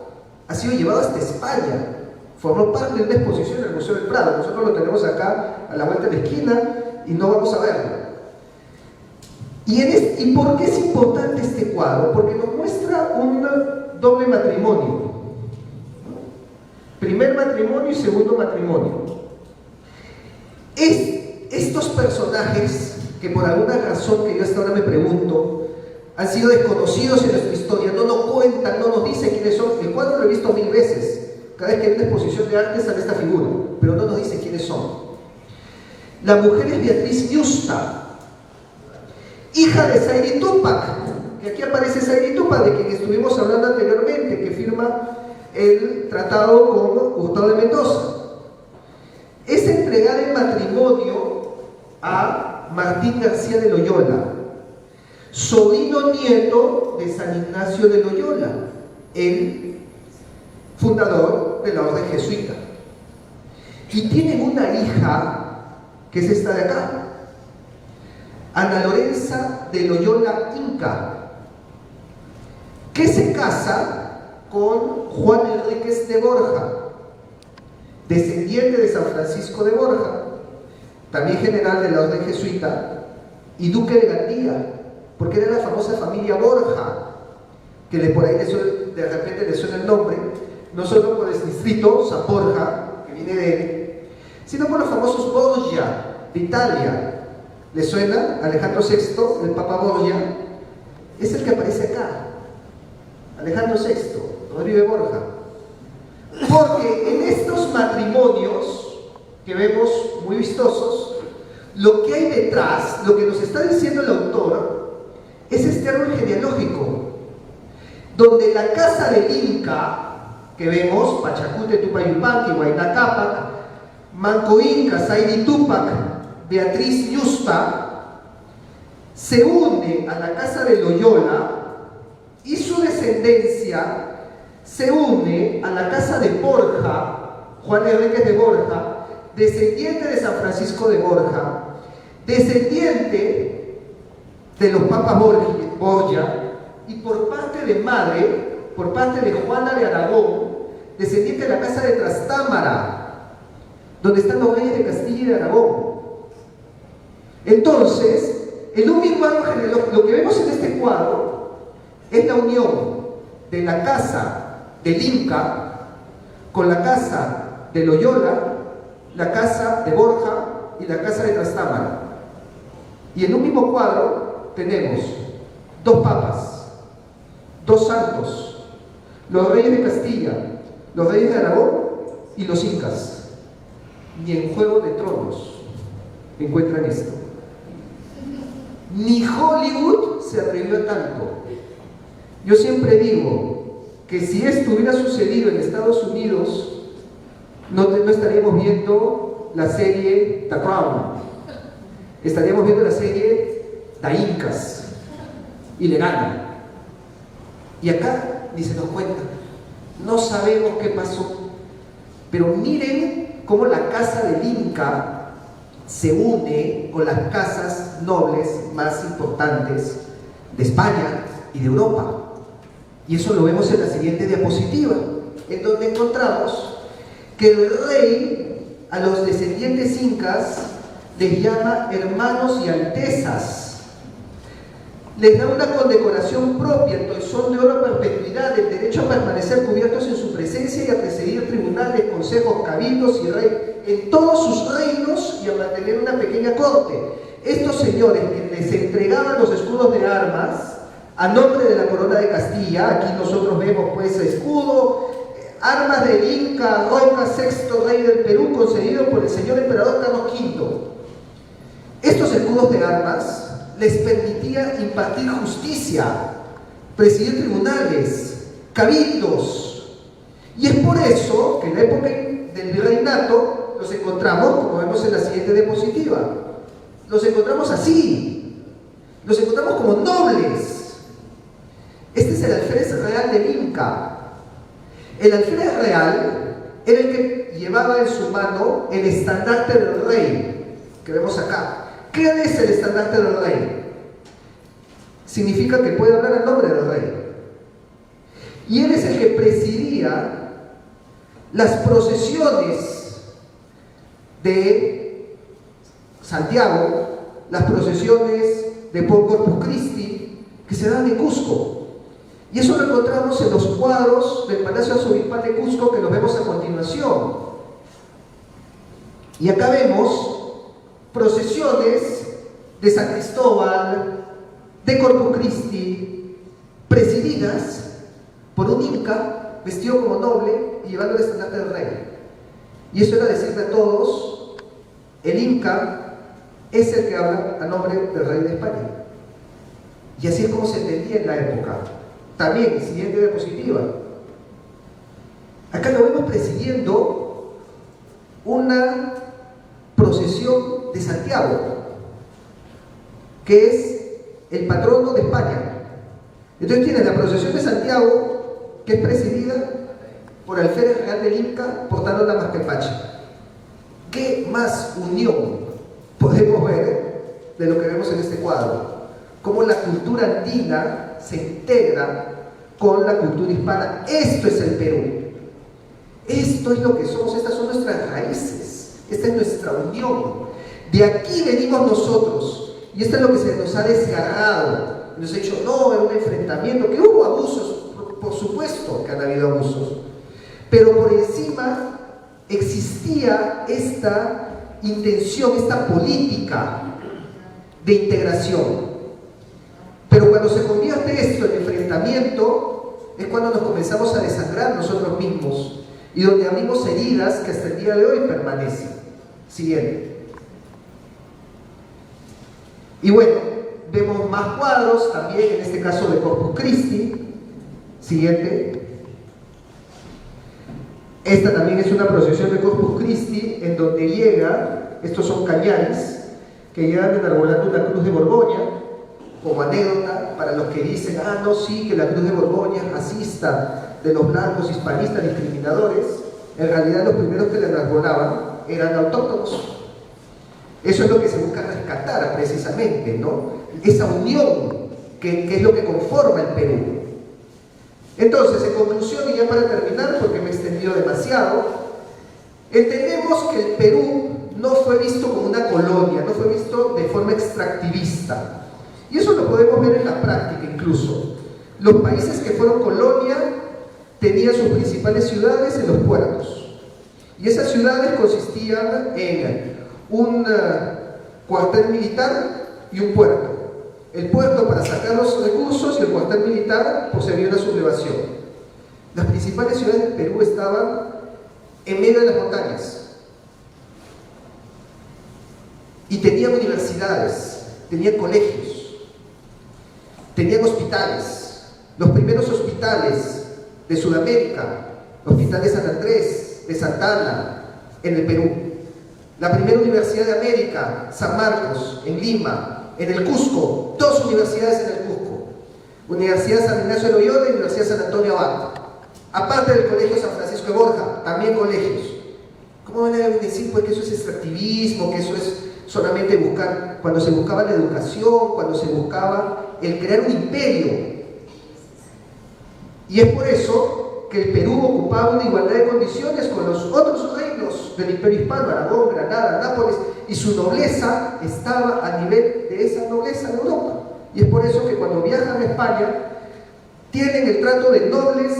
ha sido llevado hasta España, formó parte de una exposición en el Museo del Prado. Nosotros lo tenemos acá a la vuelta de la esquina y no vamos a verlo. ¿Y por qué es importante este cuadro? Porque nos muestra un doble matrimonio. Primer matrimonio y segundo matrimonio. Estos personajes, que por alguna razón que yo hasta ahora me pregunto, han sido desconocidos en nuestra historia, no nos cuentan, no nos dicen quiénes son. El cuadro lo he visto 1000 veces. Cada vez que hay una exposición de arte sale esta figura, pero no nos dicen quiénes son. La mujer es Beatriz Yusta, hija de Zairi Túpac, que aquí aparece Zairi Túpac, de quien estuvimos hablando anteriormente, que firma el tratado con Gustavo de Mendoza. Es entregada en matrimonio a Martín García de Loyola, sobrino nieto de San Ignacio de Loyola, el fundador de la orden jesuita. Y tienen una hija, que es esta de acá, Ana Lorenza de Loyola Inca, que se casa con Juan Enríquez de Borja, descendiente de San Francisco de Borja, también general de la orden jesuita, y duque de Gandía, porque era la famosa familia Borja, que por ahí de repente le suena el nombre, no solo por el distrito San Borja, que viene de él, sino por los famosos Borgia de Italia. ¿Le suena? Alejandro VI, el Papa Borgia, es el que aparece acá. Alejandro VI, Rodrigo de Borja. Porque en estos matrimonios que vemos muy vistosos, lo que hay detrás, lo que nos está diciendo el autor, es este árbol genealógico, donde la casa del Inca, que vemos, Pachacute, Tupac Yupanqui, Huayna Cápac, Manco Inca, Zairi Túpac, Beatriz Yusta, se une a la casa de Loyola y su descendencia se une a la casa de Borja, Juan Enríquez de Borja, descendiente de San Francisco de Borja, descendiente de los papas Borgia, y por parte de madre, por parte de Juana de Aragón, descendiente de la casa de Trastámara, donde están los reyes de Castilla y de Aragón. Entonces, en un mismo árbol genealógico, lo que vemos en este cuadro es la unión de la casa del Inca con la casa de Loyola, la casa de Borja y la casa de Trastámara. Y en un mismo cuadro tenemos dos papas, dos santos, los reyes de Castilla, los reyes de Aragón y los incas. Ni en Juego de Tronos encuentran esto. Ni Hollywood se atrevió a tanto. Yo siempre digo que si esto hubiera sucedido en Estados Unidos, no estaríamos viendo la serie The Crown, estaríamos viendo la serie The Incas y le gana. Y acá ni se nos cuenta, no sabemos qué pasó, pero miren cómo la casa del Inca se une con las casas nobles más importantes de España y de Europa. Y eso lo vemos en la siguiente diapositiva, en donde encontramos que el rey a los descendientes incas les llama hermanos y altezas. Les da una condecoración propia, en son de oro a perpetuidad, el derecho a permanecer cubiertos en su presencia y a presidir tribunales, consejos, cabildos y rey en todos sus reinos y a mantener una pequeña corte. Estos señores que les entregaban los escudos de armas a nombre de la corona de Castilla, aquí nosotros vemos pues escudo, armas del Inca Roca, sexto rey del Perú, concedido por el señor emperador Carlos V. Estos escudos de armas les permitía impartir justicia, presidir tribunales, cabildos. Y es por eso que en la época del virreinato los encontramos, como vemos en la siguiente diapositiva, los encontramos así, los encontramos como nobles. Este es el alférez real del Inca. El alférez real era el que llevaba en su mano el estandarte del rey, que vemos acá. ¿Qué es el estandarte del rey? Significa que puede hablar en nombre del rey. Y él es el que presidía las procesiones de Santiago, las procesiones de Corpus Christi, que se dan en Cusco. Y eso lo encontramos en los cuadros del Palacio Arzobispal de Cusco, que los vemos a continuación. Y acá vemos procesiones de San Cristóbal, de Corpus Christi, presididas por un inca vestido como noble y llevando el estandarte del rey. Y eso era decirle a todos, el inca es el que habla a nombre del rey de España. Y así es como se entendía en la época. También, siguiente diapositiva. Acá lo vemos presidiendo una procesión de Santiago, que es el patrono de España. Entonces tienes la procesión de Santiago, que es presidida por el alférez real del Inca portando la mascapacha. ¿Qué más unión podemos ver de lo que vemos en este cuadro? Cómo la cultura andina se integra con la cultura hispana. Esto es el Perú. Esto es lo que somos, estas son nuestras raíces, esta es nuestra unión. De aquí venimos nosotros, y esto es lo que se nos ha desgarrado. Nos ha dicho, no, era un enfrentamiento, que hubo abusos, por supuesto que han habido abusos, pero por encima existía esta intención, esta política de integración. Pero cuando se convierte esto en enfrentamiento, es cuando nos comenzamos a desangrar nosotros mismos y donde abrimos heridas que hasta el día de hoy permanecen. Siguiente. Y bueno, vemos más cuadros también, en este caso de Corpus Christi. Siguiente. Esta también es una procesión de Corpus Christi en donde llega, estos son cañaris, que llegan enarbolando una cruz de Borgoña, como anécdota para los que dicen, ah, no, sí, que la cruz de Borgoña es racista, de los blancos, hispanistas, discriminadores. En realidad los primeros que la enarbolaban eran autóctonos. Eso es lo que se busca rescatar precisamente, ¿no? Esa unión que es lo que conforma el Perú. Entonces, en conclusión, y ya para terminar, porque me he extendido demasiado, entendemos que el Perú no fue visto como una colonia, no fue visto de forma extractivista. Y eso lo podemos ver en la práctica incluso. Los países que fueron colonia tenían sus principales ciudades en los puertos. Y esas ciudades consistían en un cuartel militar y un puerto. El puerto para sacar los recursos y el cuartel militar por servir a sublevación. Las principales ciudades del Perú estaban en medio de las montañas. Y tenían universidades, tenían colegios, tenían hospitales. Los primeros hospitales de Sudamérica, Hospital de San Andrés, de Santa Ana, en el Perú. La primera universidad de América, San Marcos, en Lima, en el Cusco, 2 universidades en el Cusco. Universidad San Ignacio de Loyola y Universidad San Antonio Abad. Aparte del Colegio San Francisco de Borja, también colegios. ¿Cómo van a decir pues, que eso es extractivismo, que eso es solamente buscar, cuando se buscaba la educación, cuando se buscaba el crear un imperio? Y es por eso que el Perú ocupaba una igualdad de condiciones con los otros del Imperio Hispano, Aragón, Granada, Nápoles, y su nobleza estaba a nivel de esa nobleza de Europa. Y es por eso que cuando viajan a España, tienen el trato de nobles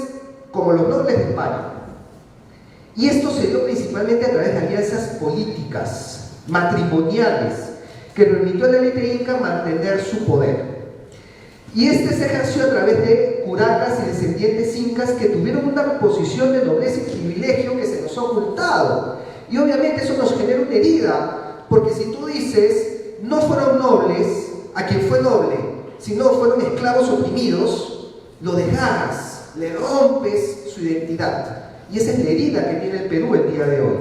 como los nobles de España. Y esto se dio principalmente a través de alianzas políticas, matrimoniales, que permitió a la élite inca mantener su poder. Y este se ejerció a través de curacas y descendientes incas que tuvieron una posición de nobleza y privilegio que se nos ha ocultado. Y obviamente eso nos genera una herida, porque si tú dices, no fueron nobles a quien fue noble, sino fueron esclavos oprimidos, lo desgarras, le rompes su identidad. Y esa es la herida que tiene el Perú el día de hoy.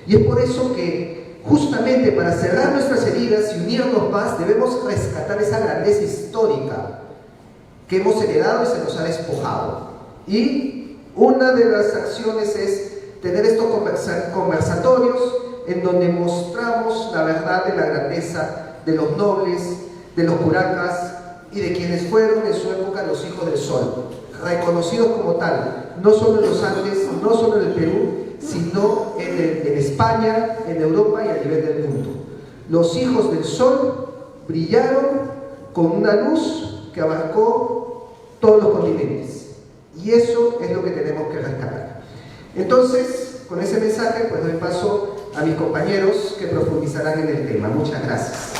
Y es por eso que justamente para cerrar nuestras heridas y unirnos más, debemos rescatar esa grandeza histórica que hemos heredado y se nos ha despojado. Y una de las acciones es tener estos conversatorios en donde mostramos la verdad de la grandeza de los nobles, de los curacas y de quienes fueron en su época los hijos del sol, reconocidos como tal, no solo en los Andes, no solo en el Perú, sino en España, en Europa y a nivel del mundo. Los hijos del sol brillaron con una luz que abarcó todos los continentes, y eso es lo que tenemos que rescatar. Entonces, con ese mensaje, pues doy paso a mis compañeros que profundizarán en el tema. Muchas gracias.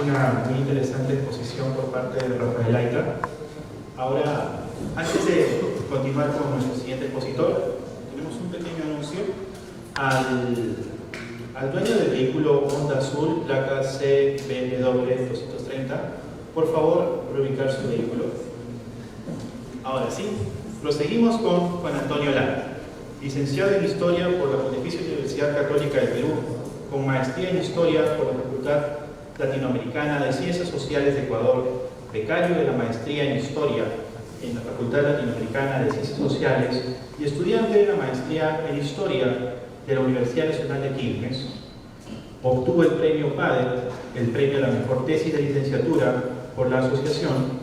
Una muy interesante exposición por parte de Rafael Aita. Ahora, antes de continuar con nuestro siguiente expositor, tenemos un pequeño anuncio. Al dueño del vehículo Honda Azul, placa CBW 230, por favor, reubicar su vehículo. Ahora sí, proseguimos con Juan Antonio Lara, licenciado en Historia por la Pontificia Universidad Católica del Perú, con maestría en Historia por la Facultad Latinoamericana de Ciencias Sociales de Ecuador, becario de la maestría en Historia en la Facultad Latinoamericana de Ciencias Sociales y estudiante de la maestría en Historia de la Universidad Nacional de Quilmes. Obtuvo el premio PADE, el premio a la mejor tesis de licenciatura por la Asociación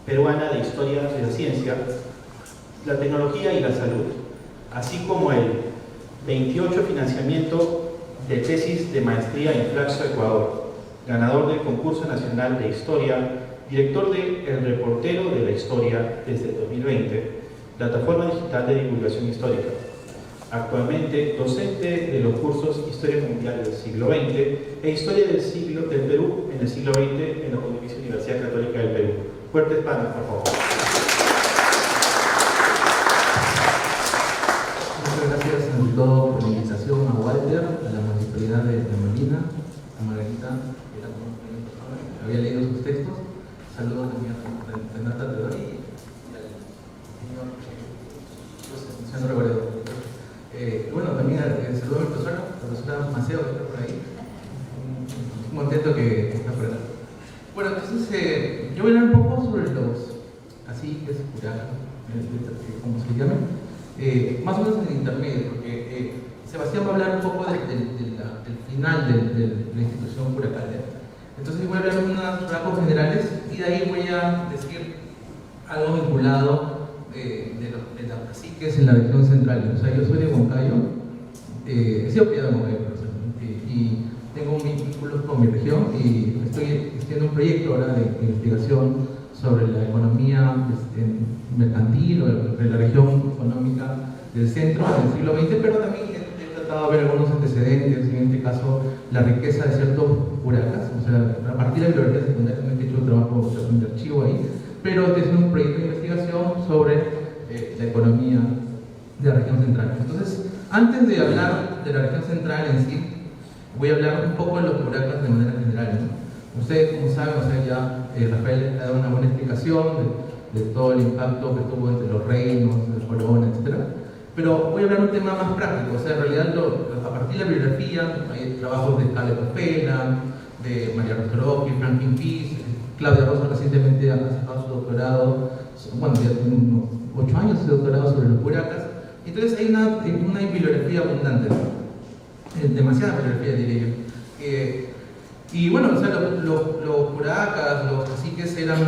Peruana de Historia de la Ciencia, la Tecnología y la Salud, así como el 28 financiamiento de tesis de maestría en Flaxo, Ecuador, ganador del Concurso Nacional de Historia, director de El Reportero de la Historia desde el 2020, plataforma digital de divulgación histórica. Actualmente docente de los cursos Historia Mundial del siglo XX e Historia del Perú en el siglo XX en la Pontificia Universidad Católica del Perú. Fuertes palmas, por favor. Muchas gracias ante todo por la invitación a Walter, a la Municipalidad de Molina, a Margarita, que era como había leído sus textos. Saludos también a Renata Teodori y al señor Reguardo. Bueno, también saludo a mi profesora, la profesora Maceo, que está por ahí. Muy contento que está por acá. Bueno, entonces yo voy a hablar un poco sobre los, así que es curacas, como se llama, más o menos en el intermedio, porque Sebastián va a hablar un poco del final de la institución curacal. Entonces voy a hablar de unos rasgos generales y de ahí voy a decir algo vinculado de las caciques en la región central. O sea, yo soy de Huancayo, he sido criado en Huancayo, y tengo vínculos con mi región y estoy haciendo un proyecto ahora de investigación sobre la economía mercantil o de la región económica del centro del siglo XX, pero también he tratado de ver algunos antecedentes, en este caso la riqueza de ciertos curacas, o sea, a partir de la bibliografía secundaria también he hecho un trabajo de archivo ahí, pero estoy haciendo un proyecto de investigación sobre la economía de la región central. Entonces, antes de hablar de la región central en sí, voy a hablar un poco de los curacas de manera general, ¿no? Ustedes, como saben, o sea, ya Rafael ha dado una buena explicación de todo el impacto que tuvo entre los reinos, la corona, etc. Pero voy a hablar de un tema más práctico, o sea, en realidad a partir de la bibliografía hay trabajos de Carlos Capela, de María Rostorowski, Franklin Pease, Claudia Rosa recientemente ha sacado su doctorado, bueno, ya tiene unos 8 años de doctorado sobre los curacas. Entonces hay una bibliografía abundante, ¿no? Demasiada bibliografía, diría yo. Y bueno, o sea, los curacas, los caciques eran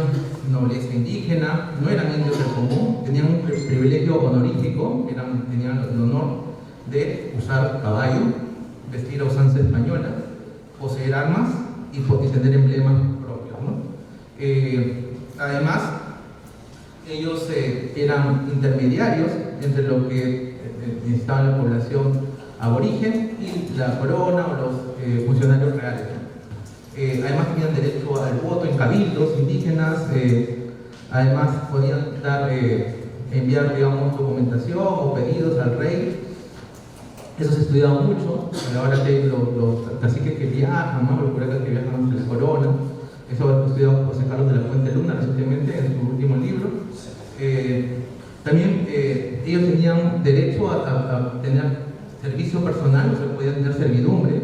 nobleza indígena, no eran indios del común, tenían un privilegio honorífico, tenían el honor de usar caballo, vestir a usanza española, poseer armas y tener emblemas propios, ¿no? Además, ellos eran intermediarios entre lo que necesitaba la población aborigen y la corona o los funcionarios reales, ¿no? Además tenían derecho al voto en cabildos indígenas, además podían enviar, digamos, documentación o pedidos al rey. Eso se estudiaba mucho a la hora que los caciques que viajan, ¿no? Los curacas que viajan ante la corona. Eso lo estudiado José Carlos de la Fuente Luna recientemente en su último libro. También ellos tenían derecho a tener servicio personal, o sea, podían tener servidumbre,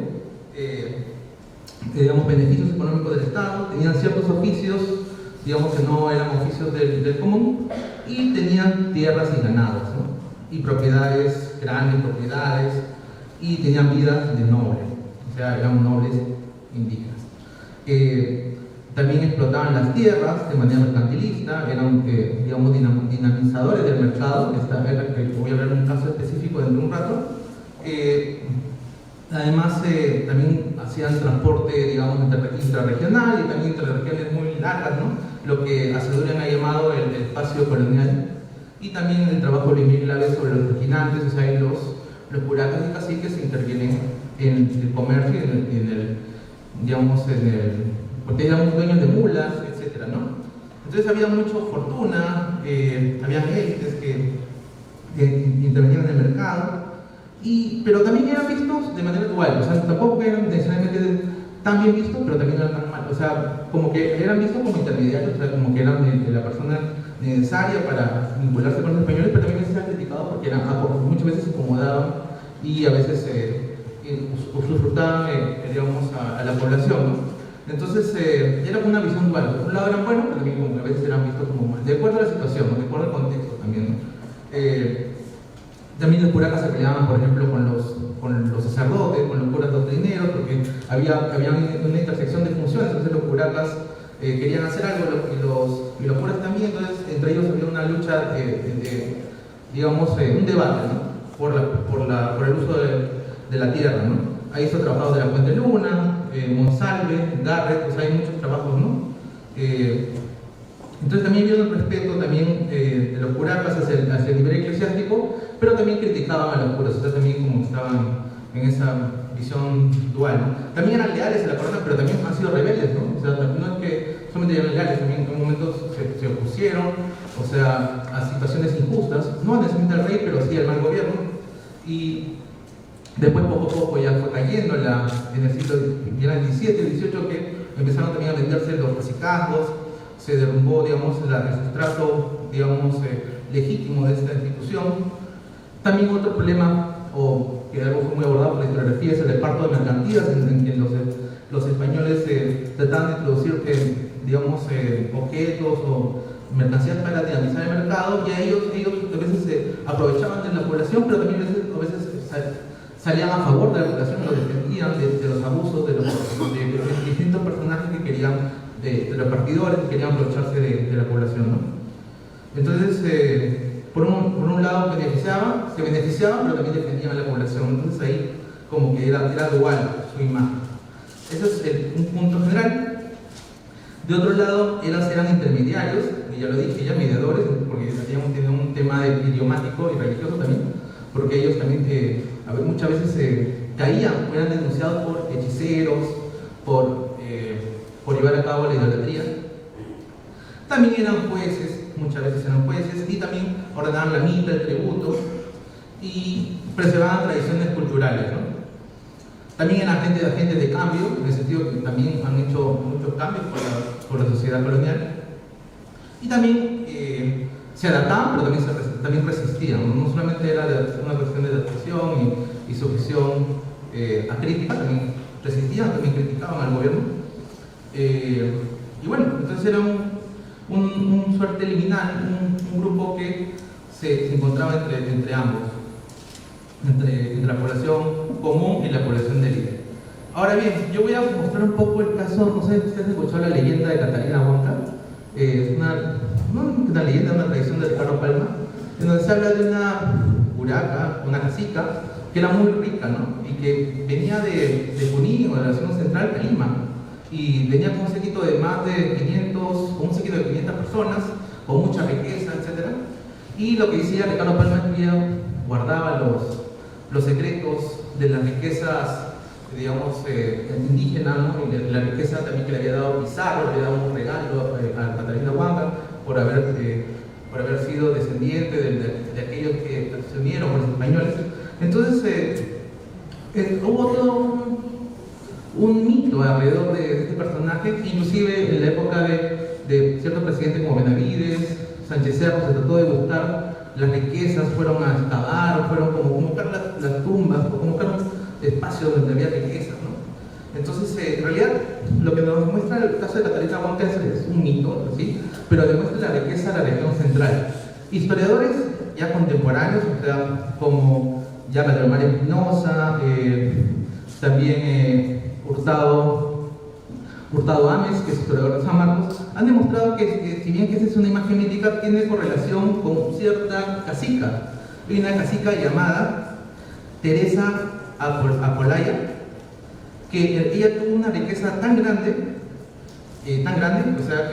digamos, beneficios económicos del Estado, tenían ciertos oficios, digamos que no eran oficios del común, y tenían tierras y ganados, ¿no? Y propiedades, grandes propiedades, y tenían vida de noble, o sea, eran nobles indígenas. También explotaban las tierras de manera mercantilista, eran, digamos, dinamizadores del mercado. Voy a hablar de un caso específico dentro de un rato. Además, también hacían transporte, digamos, intrarregional y también interregiones muy largas, ¿no? Lo que Aceduren ha llamado el espacio colonial. Y también el trabajo de Luis Miguel sobre los reginantes, o sea, los curacas y caciques intervienen en el comercio y porque eran dueños de mulas, etc., ¿no? Entonces había mucha fortuna, habían élites que intervenían en el mercado, pero también eran vistos de manera dual, o sea, tampoco eran necesariamente tan bien vistos, pero también eran tan mal, o sea, como que eran vistos como intermediarios, o sea, como que eran la persona necesaria para vincularse con los españoles, pero también eran criticados porque muchas veces se acomodaban y a veces usufructaban, digamos, a la población, ¿no? Entonces era una visión dual. Por un lado eran buenos, pero también como que a veces eran vistos como mal, de acuerdo a la situación, de acuerdo al contexto también, ¿no? También los curacas se peleaban, por ejemplo, con los sacerdotes, con los curas doctrineros, porque había una intersección de funciones. Entonces los curacas querían hacer algo y los curas también. Entonces entre ellos había una lucha, digamos, un debate, ¿no? por el uso de la tierra, ¿no? Ahí se ha trabajado de la Fuente Luna, Monsalve, Garrett, pues hay muchos trabajos, ¿no? Entonces también había un respeto también de los curacas hacia el nivel eclesiástico, pero también criticaban a los curas, o sea, también como estaban en esa visión dual, ¿no? También eran leales a la corona, pero también han sido rebeldes, ¿no? O sea, no es que solamente eran leales, también en momentos se opusieron, o sea, a situaciones injustas, no necesariamente al rey, pero sí al mal gobierno. Y después poco a poco ya fue cayendo en el siglo XVII, XVIII, que empezaron también a venderse los cacicazgos, se derrumbó, digamos, el sustrato, digamos, legítimo de esta institución. También otro problema, que algo fue muy abordado por la historiografía, es el reparto de mercancías, en que los españoles trataban de introducir, digamos, objetos o mercancías para dinamizar el mercado, y ellos a veces se aprovechaban de la población, pero también a veces salían a favor de la población, lo defendían de los abusos de distintos personajes que querían, de los partidores que querían aprovecharse de la población, ¿no? Entonces, por un lado se beneficiaban, pero también defendían a la población. Entonces ahí como que era dual su imagen. Ese es un punto general. De otro lado, eran intermediarios, y ya lo dije, ya mediadores, porque tenían un tema idiomático y religioso también, porque ellos también muchas veces caían, eran denunciados por hechiceros, por llevar a cabo la idolatría. También eran jueces, muchas veces eran jueces, y también ordenaban la mita, el tributo, y preservaban tradiciones culturales, ¿no? También eran agentes de cambio, en el sentido que también han hecho muchos cambios por la sociedad colonial, y también se adaptaban, pero también resistían, no solamente era una cuestión de adaptación y sujeción a crítica, también resistían, también criticaban al gobierno. Y bueno, entonces era un suerte liminal, un grupo que se encontraba entre ambos, entre la población común y la población de élite. Ahora bien, yo voy a mostrar un poco el caso, no sé si ustedes han escuchado la leyenda de Catalina Huanca. Es una leyenda, una tradición de Ricardo Palma, en donde se habla de una curaca, una cacica, que era muy rica, ¿no? Y que venía de Junín o de la zona central de Lima, y venía con un séquito de más de 500 personas, con mucha riqueza, etc. Y lo que decía Ricardo Palma es que ella guardaba los secretos de las riquezas, digamos, indígenas, ¿no? Y de la riqueza también que le había dado Pizarro, le había dado un regalo a Catalina Huanca por haber sido descendiente de aquellos que se unieron con los españoles. Entonces, hubo todo un mito alrededor de este personaje, inclusive en la época de ciertos presidentes como Benavides, Sánchez Cerro, se trató de buscar las riquezas, fueron a excavar, fueron como buscar las tumbas, como buscar espacios donde había riquezas, ¿no? Entonces, en realidad, lo que nos muestra el caso de Catalina Huanca es un mito, ¿sí? Pero demuestra la riqueza de la región central. Historiadores ya contemporáneos, o sea, como ya Pedro María Espinosa, también Hurtado Ames, que es historiador de San Marcos, han demostrado que si bien que esa es una imagen mítica, tiene correlación con cierta cacica. Hay una cacica llamada Teresa Apolaya, que ella tuvo una riqueza tan grande, o sea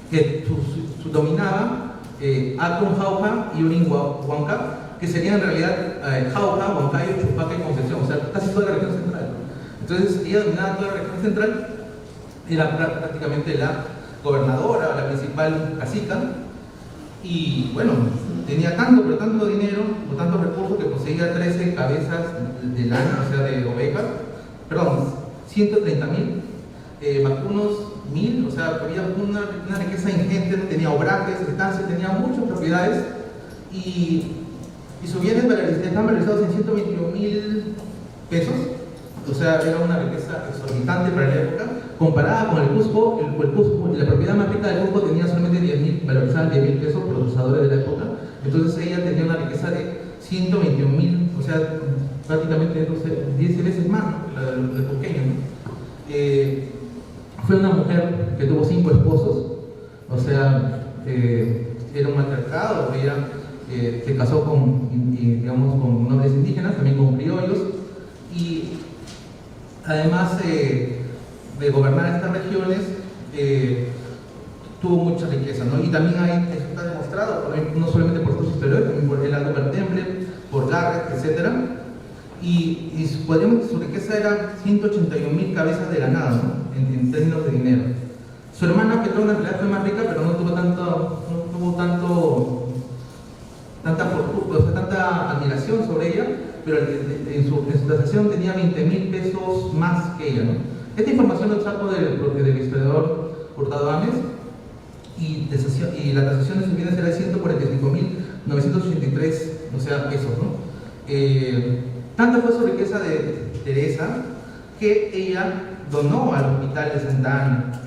que dominaba Acon, Jauja y Urin Huanca, que serían en realidad Jauja, Huancayo, Chupaca y Concepción, o sea, casi toda la región central. Entonces ella dominaba toda la región central, era prácticamente la gobernadora, la principal cacica, y bueno, tenía tanto dinero o tantos recursos que poseía 13 cabezas de lana, o sea, de ovejas, 130.000, vacunos 1.000, o sea, había una riqueza ingente, tenía obrajes, estancias, tenía muchas propiedades, y sus bienes estaban valorizados en 121.000 pesos, o sea, era una riqueza exorbitante para la época, comparada con el Cusco. La propiedad más rica del Cusco tenía solamente 10.000, valorizaban 10.000 pesos por los usadores de la época. Entonces ella tenía una riqueza de 121.000, o sea, prácticamente 10 veces más, ¿no? La del cusqueño, ¿no? Fue una mujer que tuvo 5 esposos, o sea, era un matriarcado. Ella se casó con nobles indígenas, también con criollos, y además de gobernar estas regiones, tuvo mucha riqueza, ¿no? Y también esto está demostrado, no solamente por sus historiadores, también por el Aldo Bertemple, por Garrett, etc. Y podríamos decir que su riqueza era 181.000 cabezas de ganado, ¿no? En términos de dinero. Su hermana Petrona en realidad fue más rica, pero no tuvo tanta admiración sobre ella, pero en su tasación tenía 20.000 pesos más que ella, ¿no? Esta información lo saco del historiador Hurtado Ames, y la tasación de sus bienes era de 145.983, o sea, pesos, ¿no? Tanta fue su riqueza de Teresa que ella donó al hospital de Santa Ana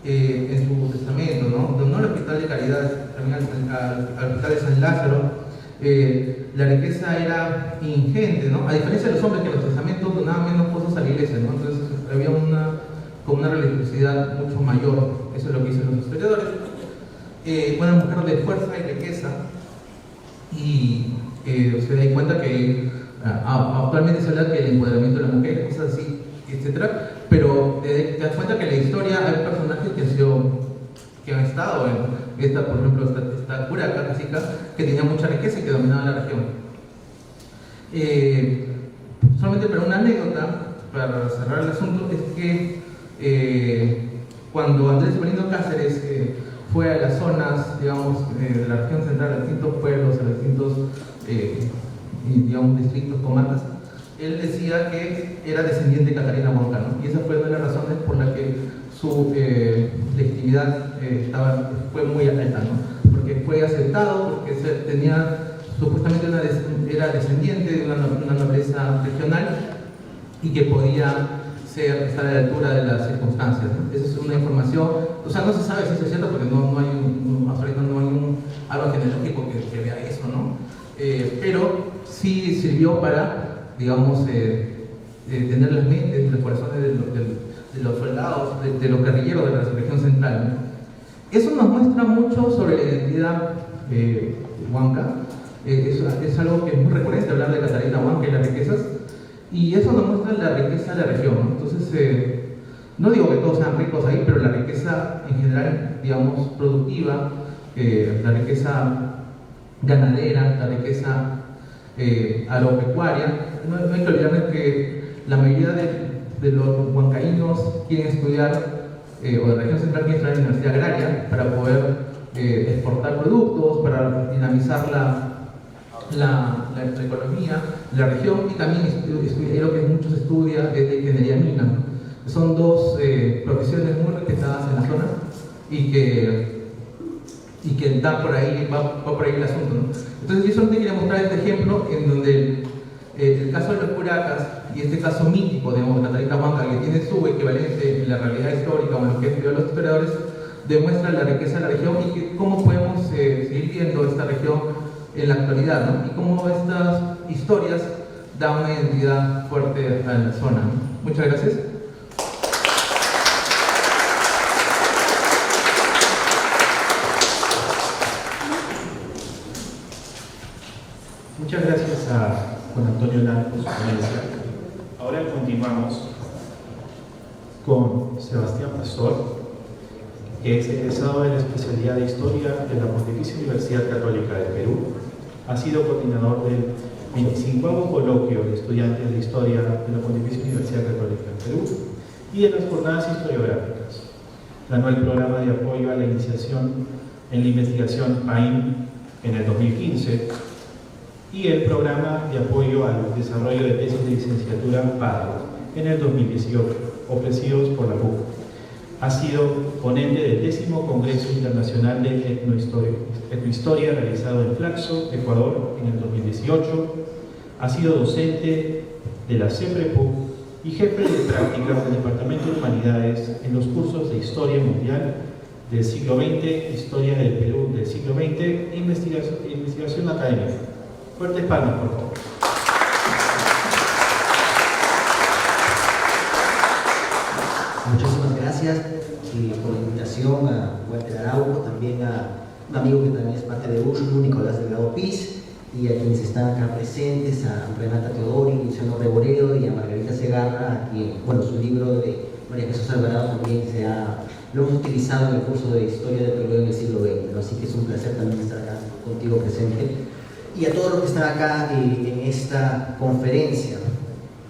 en su testamento, ¿no? Donó al hospital de Caridad, también al hospital de San Lázaro. La riqueza era ingente, ¿no? A diferencia de los hombres que en los testamentos donaban menos cosas a la iglesia, ¿no? Entonces había una religiosidad mucho mayor. Eso es lo que dicen los historiadores. Una mujer de fuerza y riqueza, y se da cuenta que actualmente se habla que el empoderamiento de la mujer, cosas así, etc. Pero te das cuenta que en la historia hay personajes que han estado en por ejemplo, esta curaca cacica, que tenía mucha riqueza y que dominaba la región. Solamente para una anécdota, para cerrar el asunto, es que cuando Andrés Merino Cáceres fue a las zonas, digamos, de la región central, a distintos pueblos, a distintos digamos, distritos, comarcas, él decía que era descendiente de Catalina Huanca, ¿no? Y esa fue una de las razones por las que su legitimidad fue muy alta, ¿no? Porque fue aceptado, porque supuestamente era descendiente de una nobleza regional y que podía estar a la altura de las circunstancias, ¿no? Esa es una información, o sea, no se sabe si es cierto porque no hay un árbol genealógico que vea eso, ¿no? Pero sí sirvió para, digamos, tener las mentes y los corazones de los soldados, de los guerrilleros de la región central, ¿no? Eso nos muestra mucho sobre la identidad huanca. Es algo que es muy recurrente hablar de Catarina Huanca y las riquezas, y eso nos muestra la riqueza de la región, ¿no? Entonces, no digo que todos sean ricos ahí, pero la riqueza en general, digamos, productiva, la riqueza ganadera, la riqueza agropecuaria. No hay que olvidar que la mayoría de los huancaínos quieren estudiar, o de la región central quieren estudiar en la universidad agraria para poder exportar productos, para dinamizar la economía de la región, y también estudiar lo que muchos estudian es de ingeniería mina, ¿no? Son dos profesiones muy respetadas en la zona y que va por ahí el asunto, ¿no? Entonces yo solamente quería mostrar este ejemplo en donde el caso de los curacas y este caso mítico de Catarina Huanca, que tiene su equivalente en la realidad histórica o en lo que estudian los historiadores, demuestra la riqueza de la región y que cómo podemos seguir viendo esta región en la actualidad, ¿no? Y cómo estas historias dan una identidad fuerte a la zona, ¿no? Muchas gracias. Muchas gracias a Juan Antonio Lara por su ponencia. Ahora continuamos con Sebastián Pastor, que es egresado de la especialidad de Historia de la Pontificia Universidad Católica del Perú. Ha sido coordinador del 25º Coloquio de Estudiantes de Historia de la Pontificia Universidad Católica del Perú y de las Jornadas Historiográficas. Ganó el programa de apoyo a la iniciación en la investigación PAIM en el 2015 y el programa de apoyo al desarrollo de tesis de licenciatura PADO en el 2018, ofrecidos por la PUC. Ha sido ponente del 10º Congreso Internacional de Etnohistoria realizado en Flaxo, Ecuador, en el 2018. Ha sido docente de la CEPREPUC y jefe de prácticas del Departamento de Humanidades en los cursos de Historia Mundial del siglo XX, Historia del Perú del siglo XX e investigación académica. Fuertes palmas, por favor. Muchísimas gracias por la invitación a Walter Araujo, también a un amigo que también es parte de USHMU, Nicolás Delgado Piz, y a quienes están acá presentes, a Renata Teodori, Luciano Reboredo y a Margarita Segarra, a quien, bueno, su libro de María Jesús Alvarado también lo hemos utilizado en el curso de Historia del Perú en el siglo XX, ¿no? Así que es un placer también estar acá contigo presente. Y a todos los que están acá en esta conferencia,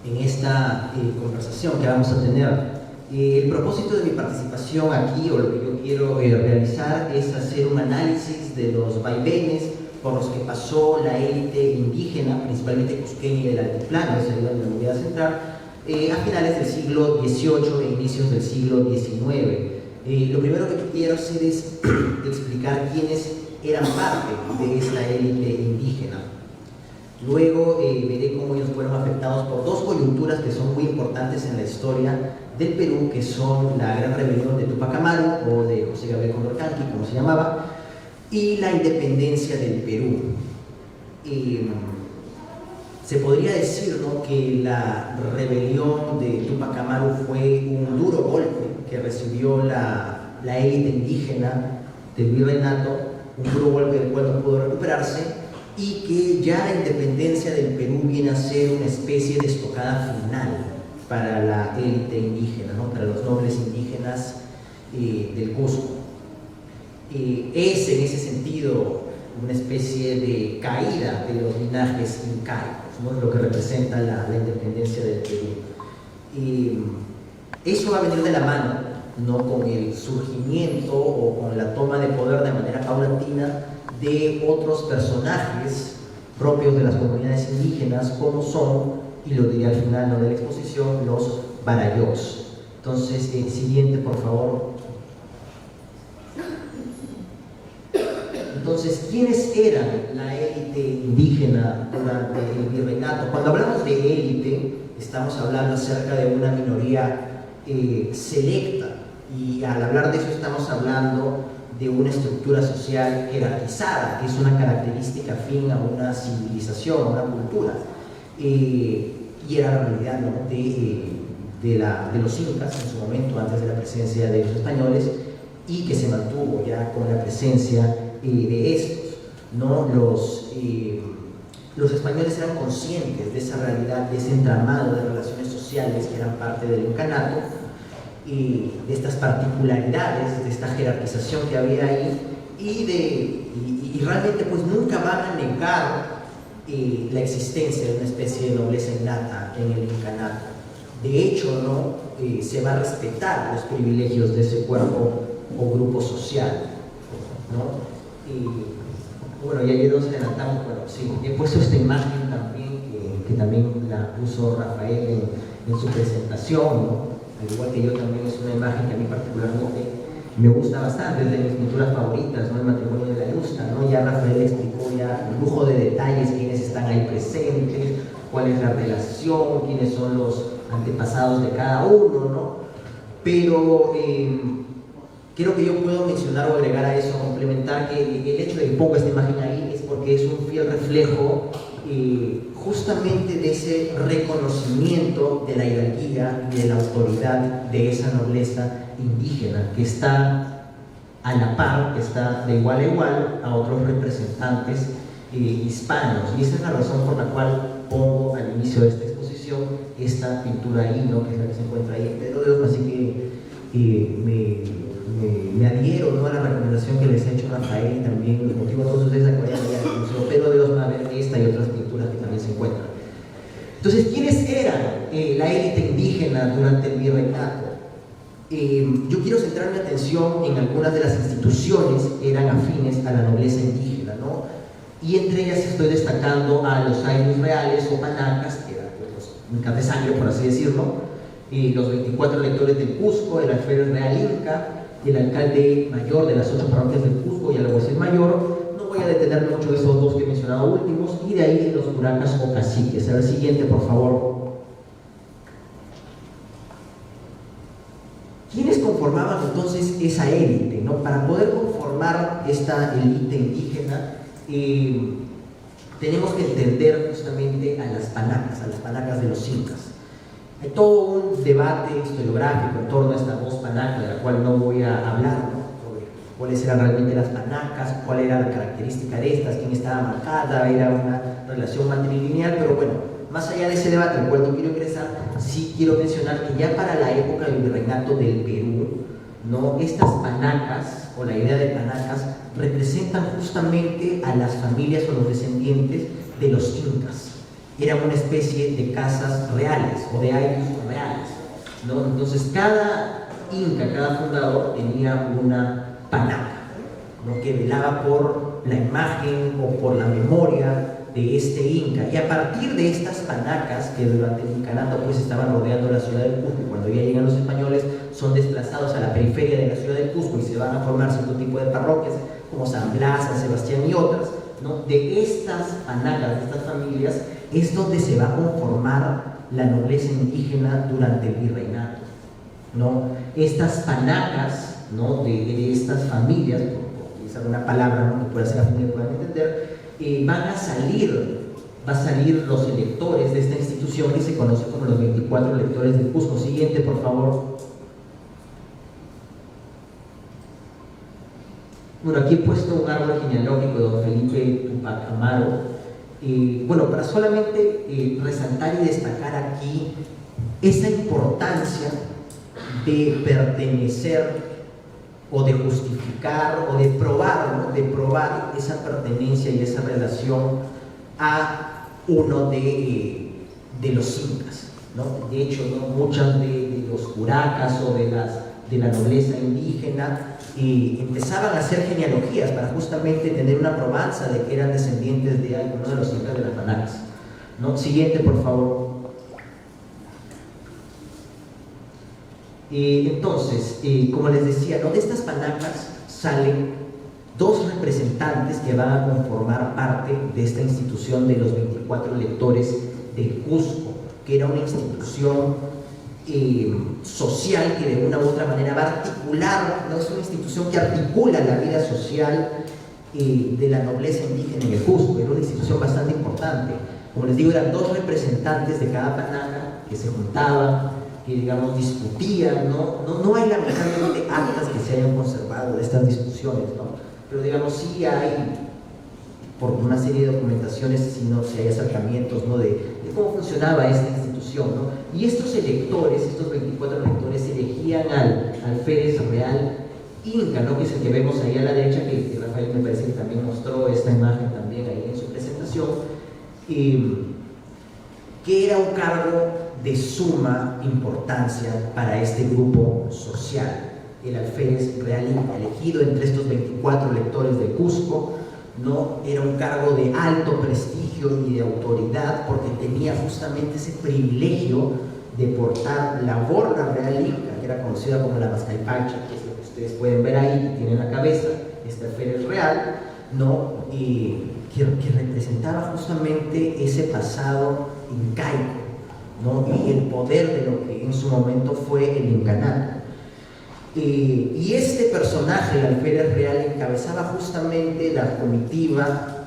en esta conversación que vamos a tener. El propósito de mi participación aquí, o lo que yo quiero realizar, es hacer un análisis de los vaivenes por los que pasó la élite indígena, principalmente cusqueña y del altiplano, esa era la unidad central, a finales del siglo XVIII e inicios del siglo XIX. Lo primero que quiero hacer es explicar quiénes eran parte de esta élite indígena. Luego veré cómo ellos fueron afectados por dos coyunturas que son muy importantes en la historia del Perú, que son la Gran Rebelión de Tupac Amaru, o de José Gabriel Condorcanqui, como se llamaba, y la independencia del Perú. Se podría decir, ¿no?, que la rebelión de Tupac Amaru fue un duro golpe que recibió la élite indígena del virreinato, un duro golpe del cual no pudo recuperarse, y que ya la independencia del Perú viene a ser una especie de estocada final para la élite indígena, ¿no?, para los nobles indígenas del Cusco. Es en ese sentido una especie de caída de los linajes incaicos, ¿no?, lo que representa la independencia del Perú. Eso va a venir de la mano, ¿no?, con el surgimiento o con la toma de poder de manera paulatina de otros personajes propios de las comunidades indígenas, como son, y lo diré al final, ¿no?, de la exposición, los barayots. Entonces, siguiente, por favor. Entonces, ¿quiénes eran la élite indígena durante el virreinato? Cuando hablamos de élite, estamos hablando acerca de una minoría selecta, y al hablar de eso estamos hablando de una estructura social jerarquizada, que es una característica afín a una civilización, a una cultura. Y y era la realidad, ¿no?, de los incas en su momento, antes de la presencia de los españoles, y que se mantuvo ya con la presencia de estos, ¿no? Los españoles eran conscientes de esa realidad, de ese entramado de relaciones sociales que eran parte del incanato, y de estas particularidades, de esta jerarquización que había ahí, y realmente pues nunca van a negar la existencia de una especie de nobleza innata en el incanato. De hecho, ¿no?, se va a respetar los privilegios de ese cuerpo o grupo social, ¿no? Y bueno, ya nos adelantamos. Bueno, sí, he puesto esta imagen también, que también la puso Rafael en su presentación, ¿no? Al igual que yo, también es una imagen que a mí particularmente me gusta bastante, es de mis pinturas favoritas, ¿no?, el matrimonio de la Yusta, ¿no? Ya Rafael explicó ya el lujo de detalles, quiénes están ahí presentes, cuál es la relación, quiénes son los antepasados de cada uno, ¿no? Pero creo que yo puedo mencionar o agregar a eso, complementar, que el hecho de que ponga esta imagen ahí es porque es un fiel reflejo justamente de ese reconocimiento de la jerarquía y de la autoridad de esa nobleza indígena que está a la par, que está de igual a igual a otros representantes hispanos, y esa es la razón por la cual pongo al inicio de esta exposición esta pintura ahí, ¿no?, que es la que se encuentra ahí en Pedro de Osma. Así que me adhiero, ¿no?, a la recomendación que les ha hecho Rafael, y también los motivo a todos ustedes a que vayan al Museo Pedro de Osma a ver esta y otras pinturas que también se encuentran. Entonces, ¿quiénes eran la élite indígena durante el virreinato? Yo quiero centrar mi atención en algunas de las instituciones que eran afines a la nobleza indígena, ¿no? Y entre ellas estoy destacando a los aylus reales o panacas, que eran pues, los incas de sangre, por así decirlo, y los 24 electores del Cusco, el alférez real inca, el alcalde mayor de las 8 parroquias del Cusco y el alguacil mayor. No voy a detenerme mucho de estos dos que he mencionado últimos, y de ahí los curacas o caciques. A ver, siguiente, por favor. ¿Quiénes conformaban entonces esa élite, ¿no? Para poder conformar esta élite indígena, tenemos que entender justamente a las panacas de los incas. Hay todo un debate historiográfico en torno a esta voz panaca, de la cual no voy a hablar, ¿no?, sobre cuáles eran realmente las panacas, cuál era la característica de estas, quién estaba marcada, era una relación matrilineal. Pero bueno, más allá de ese debate, al cual no quiero ingresar, sí quiero mencionar que ya para la época del virreinato del Perú, ¿no?, estas panacas, o la idea de panacas, representan justamente a las familias o los descendientes de los incas. Eran una especie de casas reales o de aylus reales, ¿no? Entonces cada inca, cada fundador tenía una panaca, ¿no?, que velaba por la imagen o por la memoria de este inca. Y a partir de estas panacas, que durante el incanato pues estaban rodeando la ciudad del Cusco, y cuando ya llegan los españoles son desplazados a la periferia de la ciudad del Cusco y se van a formar cierto tipo de parroquias como San Blas, San Sebastián y otras, ¿no? De estas panacas, de estas familias, es donde se va a conformar la nobleza indígena durante el virreinato, ¿no? Estas panacas, ¿no?, de estas familias, por utilizar una palabra, ¿no?, que pueda ser afín que puedan entender, va a salir los electores de esta institución que se conoce como los 24 electores del Cusco. Siguiente, por favor. Bueno, aquí he puesto un árbol genealógico de don Felipe Tupac Amaro. Bueno, para solamente resaltar y destacar aquí esa importancia de pertenecer o de justificar o de probar, ¿no?, de probar esa pertenencia y esa relación a uno de los incas, ¿no? De hecho, ¿no?, muchas de los curacas o de la nobleza indígena empezaban a hacer genealogías para justamente tener una probanza de que eran descendientes de algunos de los incas de las panacas, ¿no? Siguiente, por favor. Entonces, como les decía, ¿no?, de estas panacas salen dos representantes que van a conformar parte de esta institución de los 24 electores del Cusco, que era una institución social que de una u otra manera va a articular, no es una institución que articula la vida social de la nobleza indígena en el Cusco. Era una institución bastante importante. Como les digo, eran dos representantes de cada panaca que se juntaban, que digamos discutían, no hay lamentablemente actas que se hayan conservado de estas discusiones, ¿no? Pero digamos sí hay, por una serie de documentaciones, si hay acercamientos, ¿no? de cómo funcionaba esta institución, ¿no? Y estos electores, estos 24 electores, elegían al alférez real Inca, ¿no? Que es el que vemos ahí a la derecha, que Rafael me parece que también mostró esta imagen también ahí en su presentación, que era un cargo de suma importancia para este grupo social. El alférez real Inca, elegido entre estos 24 electores de Cusco, ¿no? Era un cargo de alto prestigio y de autoridad porque tenía justamente ese privilegio de portar la borla real Inca, que era conocida como la Mascaypacha, que es lo que ustedes pueden ver ahí, que tiene en la cabeza este alférez real, ¿no? Que representaba justamente ese pasado incaico, ¿no? Y el poder de lo que en su momento fue el incanato. Y este personaje, el alférez real, encabezaba justamente la comitiva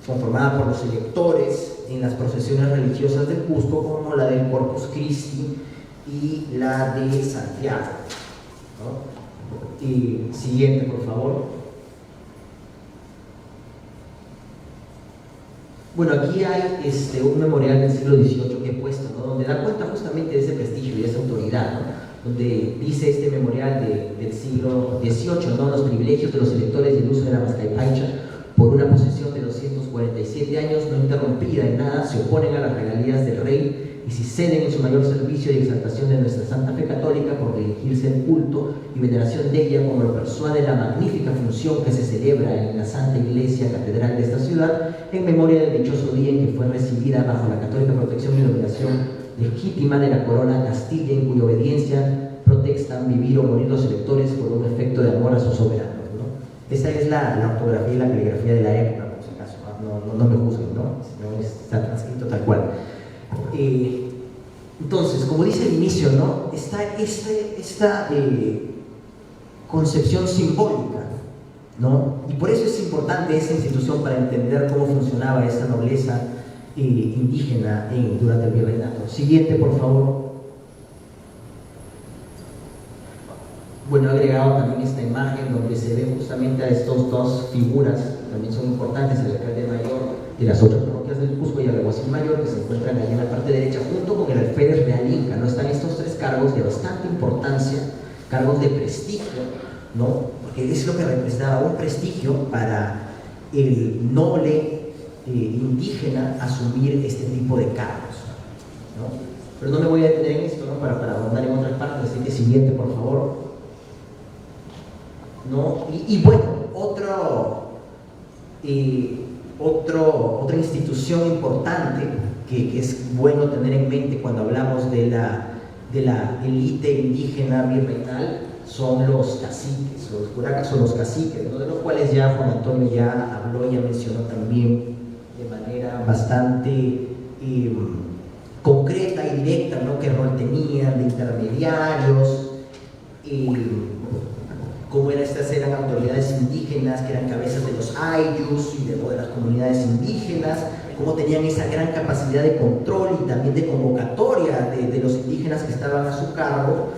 conformada por los electores en las procesiones religiosas del Cusco, como la del Corpus Christi y la de Santiago, ¿no? Y siguiente, por favor. Bueno, aquí hay un memorial del siglo XVIII que he puesto, ¿no? Donde da cuenta justamente de ese prestigio y de esa autoridad, ¿no? Donde dice este memorial del siglo XVIII, ¿no? Los privilegios de los electores y el uso de la Mascaypacha por una posesión de 247 años no interrumpida en nada, se oponen a las regalías del rey y si ceden en su mayor servicio y exaltación de nuestra Santa Fe Católica por dirigirse el culto y veneración de ella, como lo persuade la magnífica función que se celebra en la Santa Iglesia Catedral de esta ciudad, en memoria del dichoso día en que fue recibida bajo la católica protección y iluminación legítima de la corona Castilla, en cuya obediencia protestan vivir o morir los electores por un efecto de amor a sus soberanos, ¿no? Esa es la ortografía y la caligrafía de la época, por si acaso, no me juzguen, ¿no? Está transcrito tal cual. Entonces, como dice el inicio, ¿no? Está esta concepción simbólica, ¿no? Y por eso es importante esta institución para entender cómo funcionaba esta nobleza indígena durante el virreinato. Siguiente, por favor. Bueno, he agregado también esta imagen donde se ven justamente a estas dos figuras, que también son importantes, el alcalde mayor de las otras parroquias del Cusco y el alguacil mayor, que se encuentran ahí en la parte derecha, junto con el alférez real Inca, ¿no? Están estos tres cargos de bastante importancia, cargos de prestigio, ¿no? Porque es lo que representaba un prestigio para el noble indígena asumir este tipo de cargos, ¿no? Pero no me voy a detener en esto, ¿no? Para abordar en otras partes, así que siguiente, por favor, ¿no? Y bueno, otra institución importante que es bueno tener en mente cuando hablamos de la élite indígena virreinal son los caciques, los curacas o los caciques, ¿no? De los cuales ya Juan Antonio ya habló, ya mencionó también de manera bastante concreta y directa, ¿no? Qué rol tenían de intermediarios, cómo estas eran autoridades indígenas que eran cabezas de los ayllus y de las comunidades indígenas, cómo tenían esa gran capacidad de control y también de convocatoria de los indígenas que estaban a su cargo,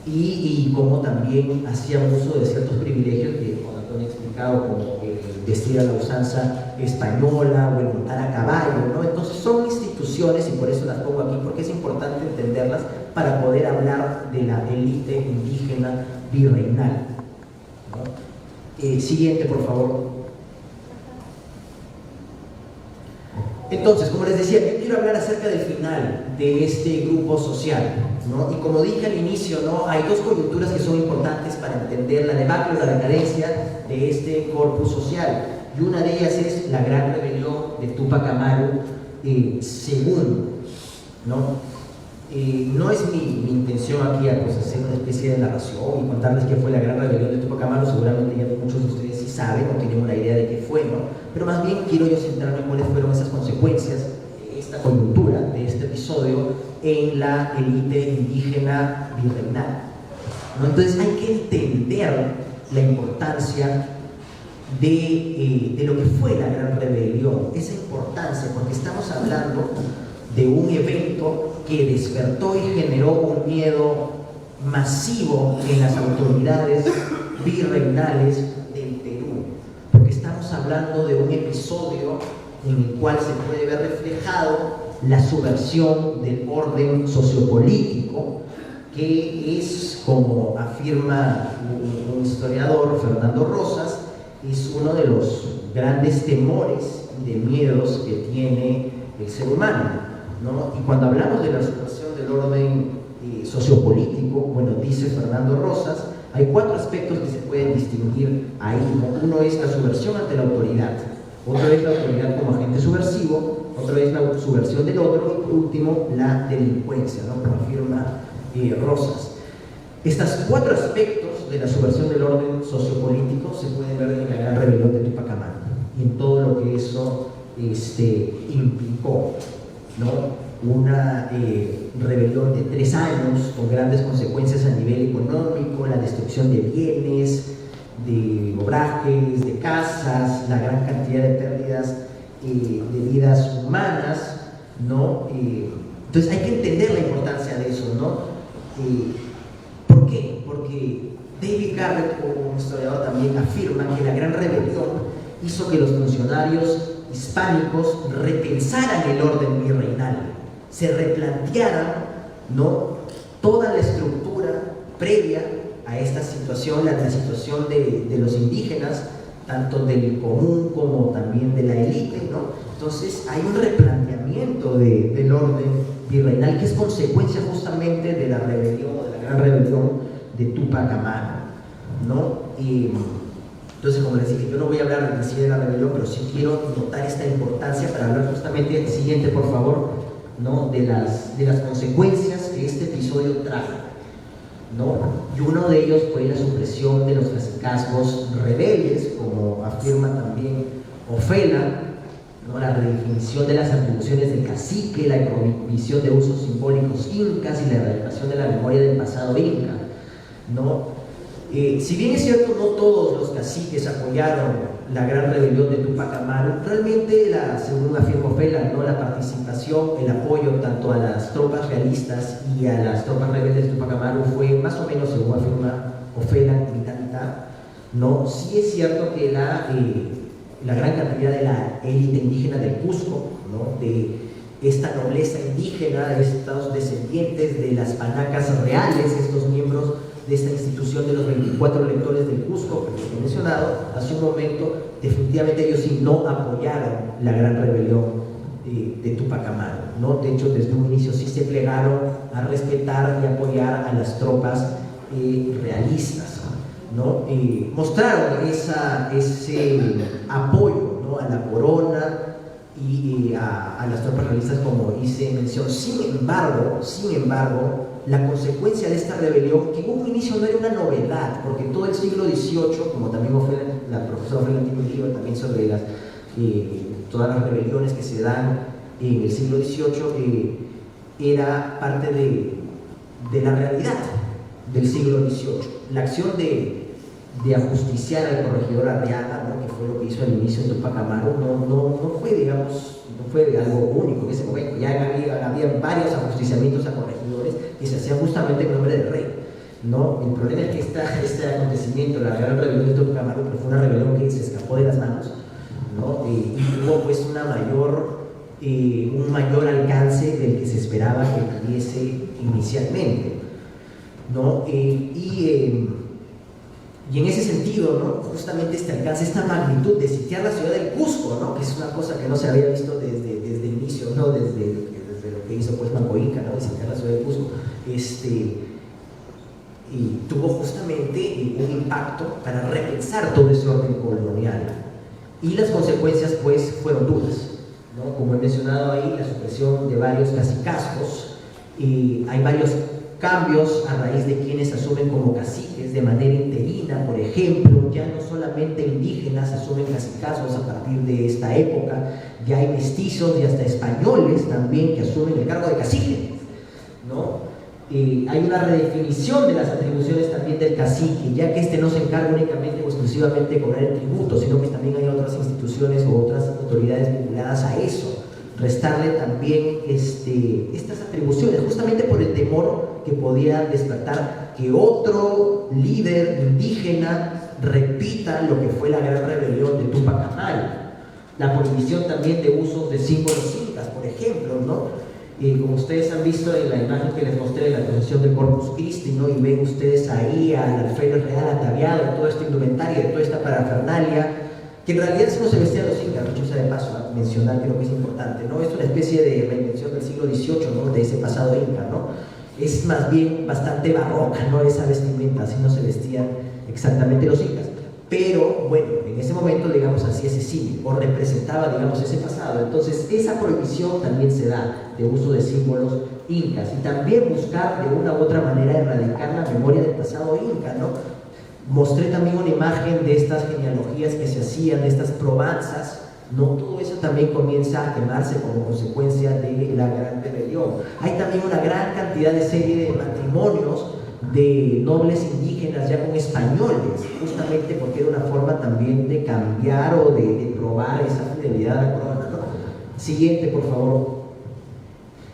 y cómo también hacían uso de ciertos privilegios que Juan Antonio ha explicado, como el vestir a la usanza española o el montar a caballo, ¿no? Entonces son instituciones, y por eso las pongo aquí, porque es importante entenderlas para poder hablar de la élite indígena virreinal, ¿no? Siguiente, por favor. Entonces, como les decía, yo quiero hablar acerca del final de este grupo social, ¿no? Y como dije al inicio, ¿no? Hay dos coyunturas que son importantes para entender la debacle o la decadencia de este corpus social, y una de ellas es la gran rebelión de Túpac Amaru II, ¿no? No es mi intención aquí pues, hacer una especie de narración y contarles qué fue la gran rebelión de Túpac Amaru. Seguramente ya muchos de ustedes sí saben o tienen una idea de qué fue, ¿no? Pero más bien quiero yo centrarme en cuáles fueron esas consecuencias de esta coyuntura, de este episodio en la élite indígena virreinal, ¿no? Entonces hay que entender la importancia de lo que fue la Gran Rebelión, esa importancia, porque estamos hablando de un evento que despertó y generó un miedo masivo en las autoridades virreinales del Perú, porque estamos hablando de un episodio en el cual se puede ver reflejado la subversión del orden sociopolítico, que es, como afirma un historiador, Fernando Rosas, es uno de los grandes temores y de miedos que tiene el ser humano, ¿no? Y cuando hablamos de la subversión del orden sociopolítico, bueno, dice Fernando Rosas, hay 4 aspectos que se pueden distinguir ahí, ¿no? Uno es la subversión ante la autoridad, otro es la autoridad como agente subversivo, otro es la subversión del otro, y por último la delincuencia, ¿no? Como afirma Rosas. Estos 4 aspectos de la subversión del orden sociopolítico se pueden ver en la Gran Rebelión de Tupac Amaru y en todo lo que eso implicó, ¿no? Una rebelión de 3 años con grandes consecuencias a nivel económico, la destrucción de bienes, de obrajes, de casas, la gran cantidad de pérdidas de vidas humanas, ¿no? Entonces hay que entender la importancia de eso, ¿no? ¿Por qué? Porque David Garrett, como historiador, también afirma que la Gran Rebelión hizo que los funcionarios hispánicos repensaran el orden virreinal, se replantearan, ¿no?, toda la estructura previa a esta situación, la situación de los indígenas, tanto del común como también de la élite, ¿no? Entonces hay un replanteamiento del orden virreinal que es consecuencia justamente de la rebelión, de la Gran Rebelión de Tupac Amaru, ¿no? Y entonces, como les dije, yo no voy a hablar de sí de la rebelión, pero sí quiero notar esta importancia para hablar justamente el siguiente, por favor, ¿no?, de las consecuencias que este episodio trajo, ¿no? Y uno de ellos fue la supresión de los cacicazgos rebeldes, como afirma también Ofela, ¿no?, la redefinición de las atribuciones del cacique, la prohibición de usos simbólicos incas y la erradicación de la memoria del pasado inca, ¿no? Si bien es cierto, no todos los caciques apoyaron la Gran Rebelión de Tupac Amaru, realmente, según afirma Ofela, ¿no?, la participación, el apoyo tanto a las tropas realistas y a las tropas rebeldes de Tupac Amaru fue más o menos, según afirma Ofela, mitad, ¿no? Sí es cierto que la gran cantidad de la élite indígena del Cusco, ¿no?, de esta nobleza indígena, de estos descendientes de las panacas reales, estos miembros de esta institución de los 24 lectores del Cusco, que he mencionado hace un momento, definitivamente ellos sí no apoyaron la Gran Rebelión de Tupac Amaru, ¿no? De hecho, desde un inicio sí se plegaron a respetar y apoyar a las tropas realistas, ¿no? Mostraron ese apoyo, ¿no?, a la corona y a las tropas realistas, como hice mención. Sin embargo, la consecuencia de esta rebelión, que en un inicio no era una novedad, porque todo el siglo XVIII, como también la profesora Ofela tiene un libro también sobre todas las rebeliones que se dan en el siglo XVIII, era parte de la realidad del siglo XVIII. La acción de ajusticiar al corregidor Arriaga, ¿no?, que fue lo que hizo al inicio de Tupac Amaru, no fue, digamos, no fue algo único. En ese momento ya había varios ajusticiamientos a corregidores que se hacían justamente en nombre del rey, ¿no? El problema es que este acontecimiento, la Gran Rebelión de Tupac Amaru, fue una rebelión que se escapó de las manos, ¿no? Y tuvo pues un mayor alcance del que se esperaba que tuviese inicialmente, ¿no? Y en ese sentido, ¿no?, justamente este alcance, esta magnitud de sitiar la ciudad del Cusco, ¿no?, que es una cosa que no se había visto desde el inicio, ¿no?, desde lo que hizo pues Manco Inca, ¿no?, de sitiar la ciudad del Cusco, y tuvo justamente un impacto para repensar todo ese orden colonial. Y las consecuencias pues fueron duras, ¿no? Como he mencionado ahí, la supresión de varios cacicazgos, y hay varios cambios a raíz de quienes asumen como caciques de manera interina. Por ejemplo, ya no solamente indígenas asumen cacicazgos a partir de esta época, ya hay mestizos y hasta españoles también que asumen el cargo de cacique, ¿no? hay una redefinición de las atribuciones también del cacique, ya que este no se encarga únicamente o exclusivamente de cobrar el tributo, sino que también hay otras instituciones o otras autoridades vinculadas a eso. Restarle también estas atribuciones, justamente por el temor que podía despertar que otro líder indígena repita lo que fue la gran rebelión de Túpac Amaru. La prohibición también de usos de símbolos incas, por ejemplo, ¿no? Como ustedes han visto en la imagen que les mostré de la procesión del Corpus Christi, ¿no? Y ven ustedes ahí al alférez real ataviado en todo este indumentario, de toda esta parafernalia, que en realidad eso no se vestía a los incas, dicho sea de paso, a mencionar, creo que es importante, ¿no? Es una especie de reinvención del siglo XVIII, ¿no? De ese pasado inca, ¿no? Es más bien bastante barroca, ¿no? Esa vestimenta, así no se vestían exactamente los incas. Pero, bueno, en ese momento, digamos, así ese símbolo, o representaba, digamos, ese pasado. Entonces, esa prohibición también se da de uso de símbolos incas y también buscar de una u otra manera erradicar la memoria del pasado inca, ¿no? Mostré también una imagen de estas genealogías que se hacían, de estas probanzas, ¿no? Todo eso también comienza a quemarse como consecuencia de la gran rebelión. Hay también una gran cantidad de serie de matrimonios de nobles indígenas ya con españoles, justamente porque era una forma también de cambiar o de probar esa fidelidad a la corona, ¿no? Siguiente, por favor.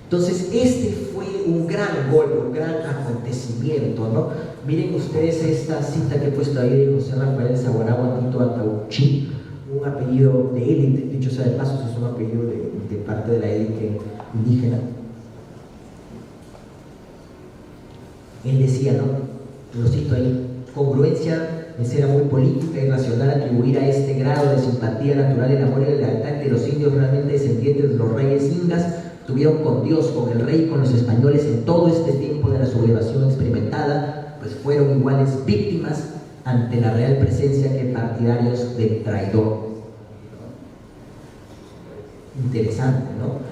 Entonces, este fue un gran golpe, un gran acontecimiento, ¿no? Miren ustedes esta cita que he puesto ahí de José Rafael Zaguaragua Tito Atauchi, un apellido de élite, dicho sea de paso, es un apellido de parte de la élite indígena. Él decía, ¿no? Lo cito ahí: congruencia es era muy política y racional atribuir a este grado de simpatía natural el amor y la lealtad que los indios realmente descendientes de los reyes incas tuvieron con Dios, con el rey y con los españoles en todo este tiempo de la sublevación experimentada, pues fueron iguales víctimas ante la real presencia que partidarios del traidor. Interesante, ¿no?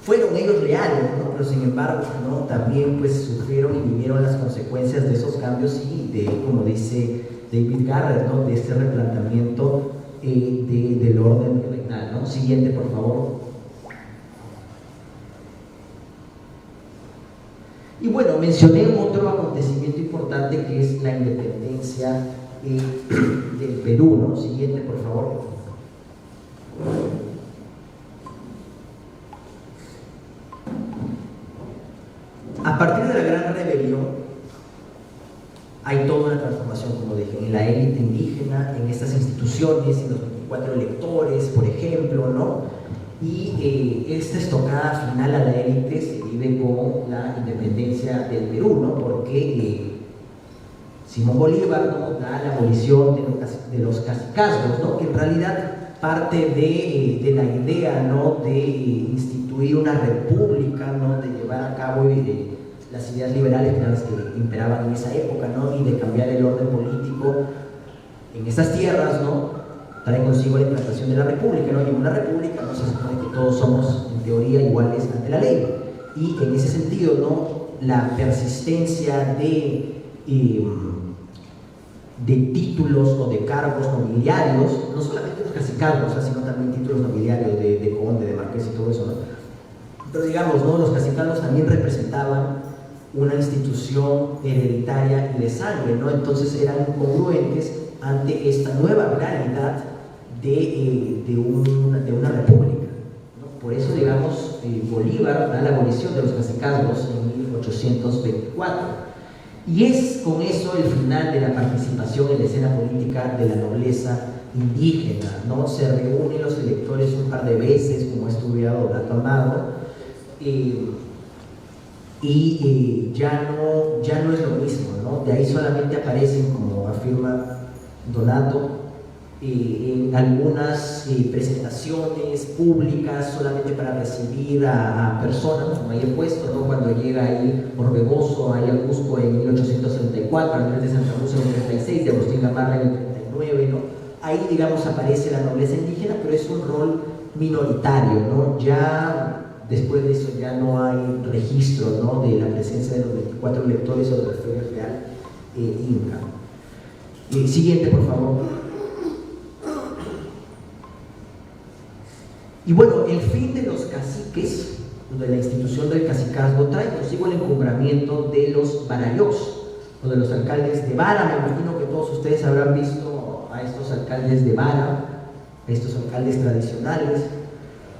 Fueron ellos leales, ¿no? Pero sin embargo, ¿no? También pues sufrieron y vivieron las consecuencias de esos cambios y de, como dice David Garrett, ¿no? De este replanteamiento del orden regnal, ¿no? Siguiente, por favor. Y bueno, mencioné otro acontecimiento importante que es la independencia del Perú, ¿no? Siguiente, por favor. A partir de la gran rebelión hay toda una transformación, como dije, en la élite indígena, en estas instituciones, en los 24 electores, por ejemplo, ¿no? Y esta estocada final a la élite se vive con la independencia del Perú, ¿no? Porque Simón Bolívar, ¿no? Da la abolición de los cacicazgos, ¿no? Que en realidad parte de la idea, ¿no? De instituir una república, ¿no? De llevar a cabo las ideas liberales que eran las que imperaban en esa época, ¿no? Y de cambiar el orden político en esas tierras, ¿no? Trae consigo la implantación de la república, ¿no? Y en una república no se supone que todos somos en teoría iguales ante la ley, y en ese sentido, ¿no? La persistencia de títulos o de cargos nobiliarios, no solamente los cacicazgos, sino también títulos nobiliarios de conde, de marqués y todo eso, ¿no? Pero digamos, ¿no? Los cacicazgos también representaban una institución hereditaria y de sangre, ¿no? Entonces eran congruentes ante esta nueva realidad de una república, ¿no? Por eso, digamos, Bolívar da la abolición de los cacicazgos en 1824. Y es con eso el final de la participación en la escena política de la nobleza indígena, ¿no? Se reúnen los electores un par de veces, como ha estudiado Dato Amado, y ya no es lo mismo, ¿no? De ahí solamente aparecen, como afirma Donato, en algunas presentaciones públicas solamente para recibir a personas, como ahí he puesto, ¿no? Cuando llega ahí Orbegoso ahí al Cusco en 1834, Andrés de Santa Cruz en el 36, de Agustín Gamarra en el 39, ¿no? Ahí, digamos, aparece la nobleza indígena, pero es un rol minoritario, ¿no? Ya después de eso ya no hay registro, ¿no? De la presencia de los 24 electores o del alférez real inca. Siguiente, por favor. Y bueno, el fin de los caciques donde la institución del cacicazgo trae consigo el encumbramiento de los barayós, o de los alcaldes de vara. Me imagino que todos ustedes habrán visto a estos alcaldes de vara, a estos alcaldes tradicionales.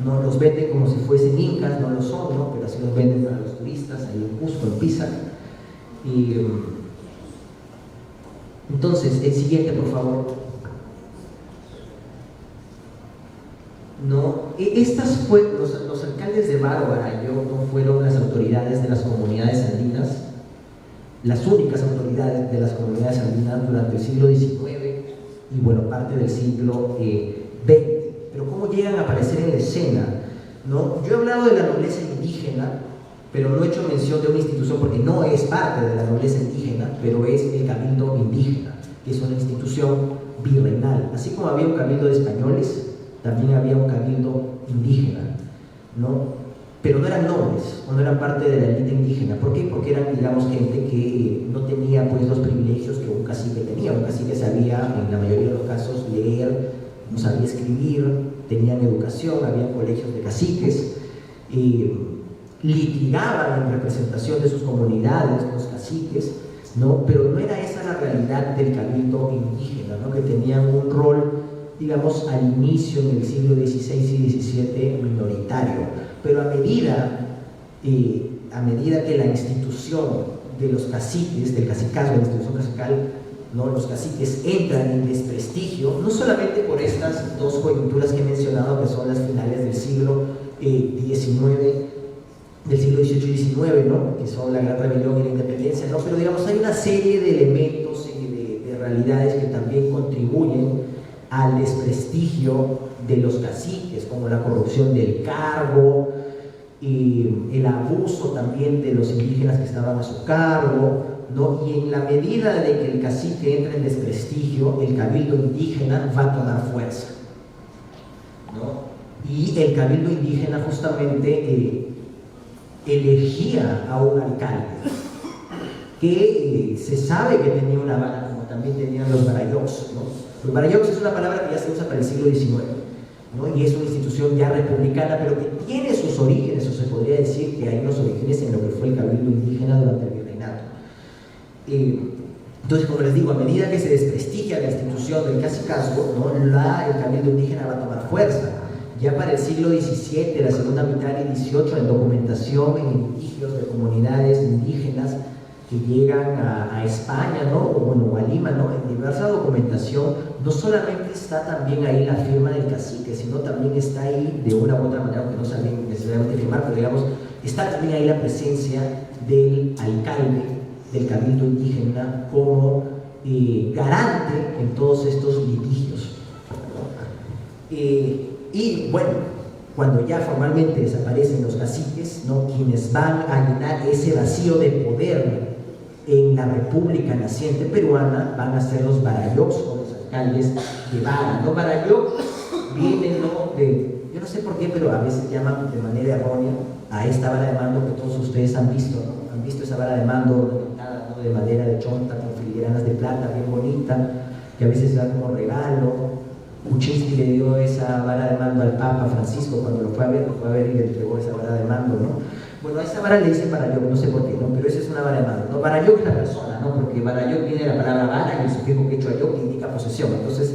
No los venden como si fuesen incas, no lo son, ¿no? Pero así los venden para los turistas, ahí en Cusco, en Pisa. Y entonces, el siguiente, por favor. No, los alcaldes de Vara o Barayó no fueron las autoridades de las comunidades andinas, las únicas autoridades de las comunidades andinas durante el siglo XIX y bueno, parte del siglo XX. Pero ¿cómo llegan a aparecer en la escena? ¿No? Yo he hablado de la nobleza indígena, pero no he hecho mención de una institución porque no es parte de la nobleza indígena, pero es el Cabildo Indígena, que es una institución virreinal. Así como había un cabildo de españoles, también había un cabildo indígena, ¿no? Pero no eran nobles o no eran parte de la élite indígena. ¿Por qué? Porque eran, digamos, gente que no tenía pues los privilegios que un cacique tenía. Un cacique sabía, en la mayoría de los casos, leer, no sabía escribir, tenían educación, había colegios de caciques, litigaban en representación de sus comunidades, los caciques, ¿no? Pero no era esa la realidad del cabildo indígena, ¿no? Que tenían un rol, digamos, al inicio en el siglo XVI y XVII minoritario, pero a medida que la institución de los caciques, del cacicazgo, la institución cacical, ¿no? Los caciques entran en desprestigio, no solamente por estas dos coyunturas que he mencionado, que son las finales del siglo XIX, del siglo XVIII y XIX, ¿no? Que son la Gran Rebelión y la Independencia, ¿no? Pero digamos, hay una serie de elementos y de realidades que también contribuyen al desprestigio de los caciques, como la corrupción del cargo, y el abuso también de los indígenas que estaban a su cargo, ¿no? Y en la medida de que el cacique entra en desprestigio, el cabildo indígena va a tomar fuerza, ¿no? Y el cabildo indígena justamente elegía a un alcalde que se sabe que tenía una vara, como también tenían los barayós, ¿no? Los barayós es una palabra que ya se usa para el siglo XIX, ¿no? Y es una institución ya republicana, pero que tiene sus orígenes, o se podría decir que hay unos orígenes en lo que fue el cabildo indígena durante el virreinato. Entonces, como les digo, a medida que se desprestigia la institución del cacicazgo, ¿no? El cabildo indígena va a tomar fuerza. Ya para el siglo XVII, la segunda mitad del XVIII, en documentación, en litigios de comunidades indígenas que llegan a España, ¿no? O a Lima, ¿no? En diversa documentación, no solamente está también ahí la firma del cacique, sino también está ahí, de una u otra manera, aunque no saben necesariamente firmar, pero digamos, está también ahí la presencia del alcalde del cabildo indígena como garante en todos estos litigios, ¿no? Y bueno, cuando ya formalmente desaparecen los caciques, ¿no? Quienes van a llenar ese vacío de poder en la república naciente peruana van a ser los barayós o los alcaldes de vara. Los barayós vienen, ¿no? Yo no sé por qué, pero a veces llaman de manera errónea a esta vara de mando que todos ustedes han visto, ¿no? Han visto esa vara de mando ornamentada, ¿no? De madera de chonta con filigranas de plata bien bonita, que a veces da como regalo. Kuczynski le dio esa vara de mando al Papa Francisco cuando lo fue a ver y le entregó esa vara de mando, ¿no? Bueno, a esa vara le dicen barayó, no sé por qué, ¿no? Pero esa es una vara de mando, ¿no? Barayó es la persona, ¿no? Porque barayó viene de la palabra vara y el sufijo quechua yo que indica posesión, entonces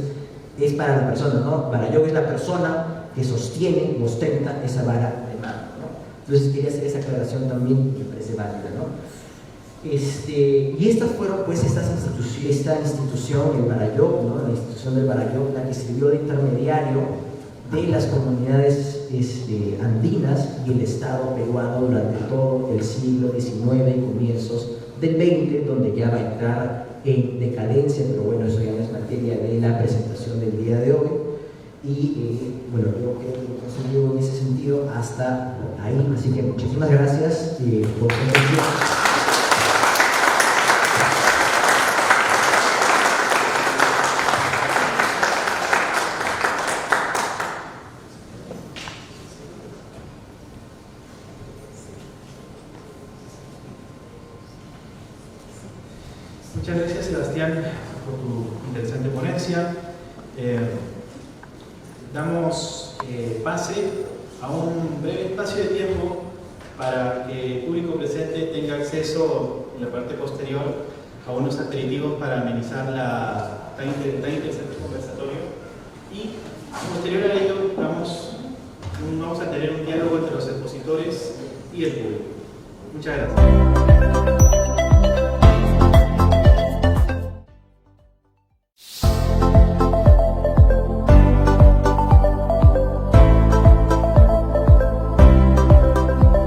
es para la persona, ¿no? Barayó es la persona que sostiene o ostenta esa vara de mando, ¿no? Entonces quería hacer esa aclaración también, que me parece válida, ¿no? Y estas fueron pues esta institución, el Barayó, ¿no? La institución del Barayó, la que sirvió de intermediario de las comunidades andinas y el Estado peruano durante todo el siglo XIX y comienzos del XX, donde ya va a entrar en decadencia, pero bueno, eso ya no es materia de la presentación del día de hoy. Y bueno, yo creo que he conseguido en ese sentido hasta ahí, así que muchísimas gracias por su atención. Muchas gracias, Sebastián, por tu interesante ponencia. Damos pase a un breve espacio de tiempo para que el público presente tenga acceso en la parte posterior a unos aperitivos para amenizar la tan interesante conversatorio. Y posterior a ello vamos a tener un diálogo entre los expositores y el público. Muchas gracias.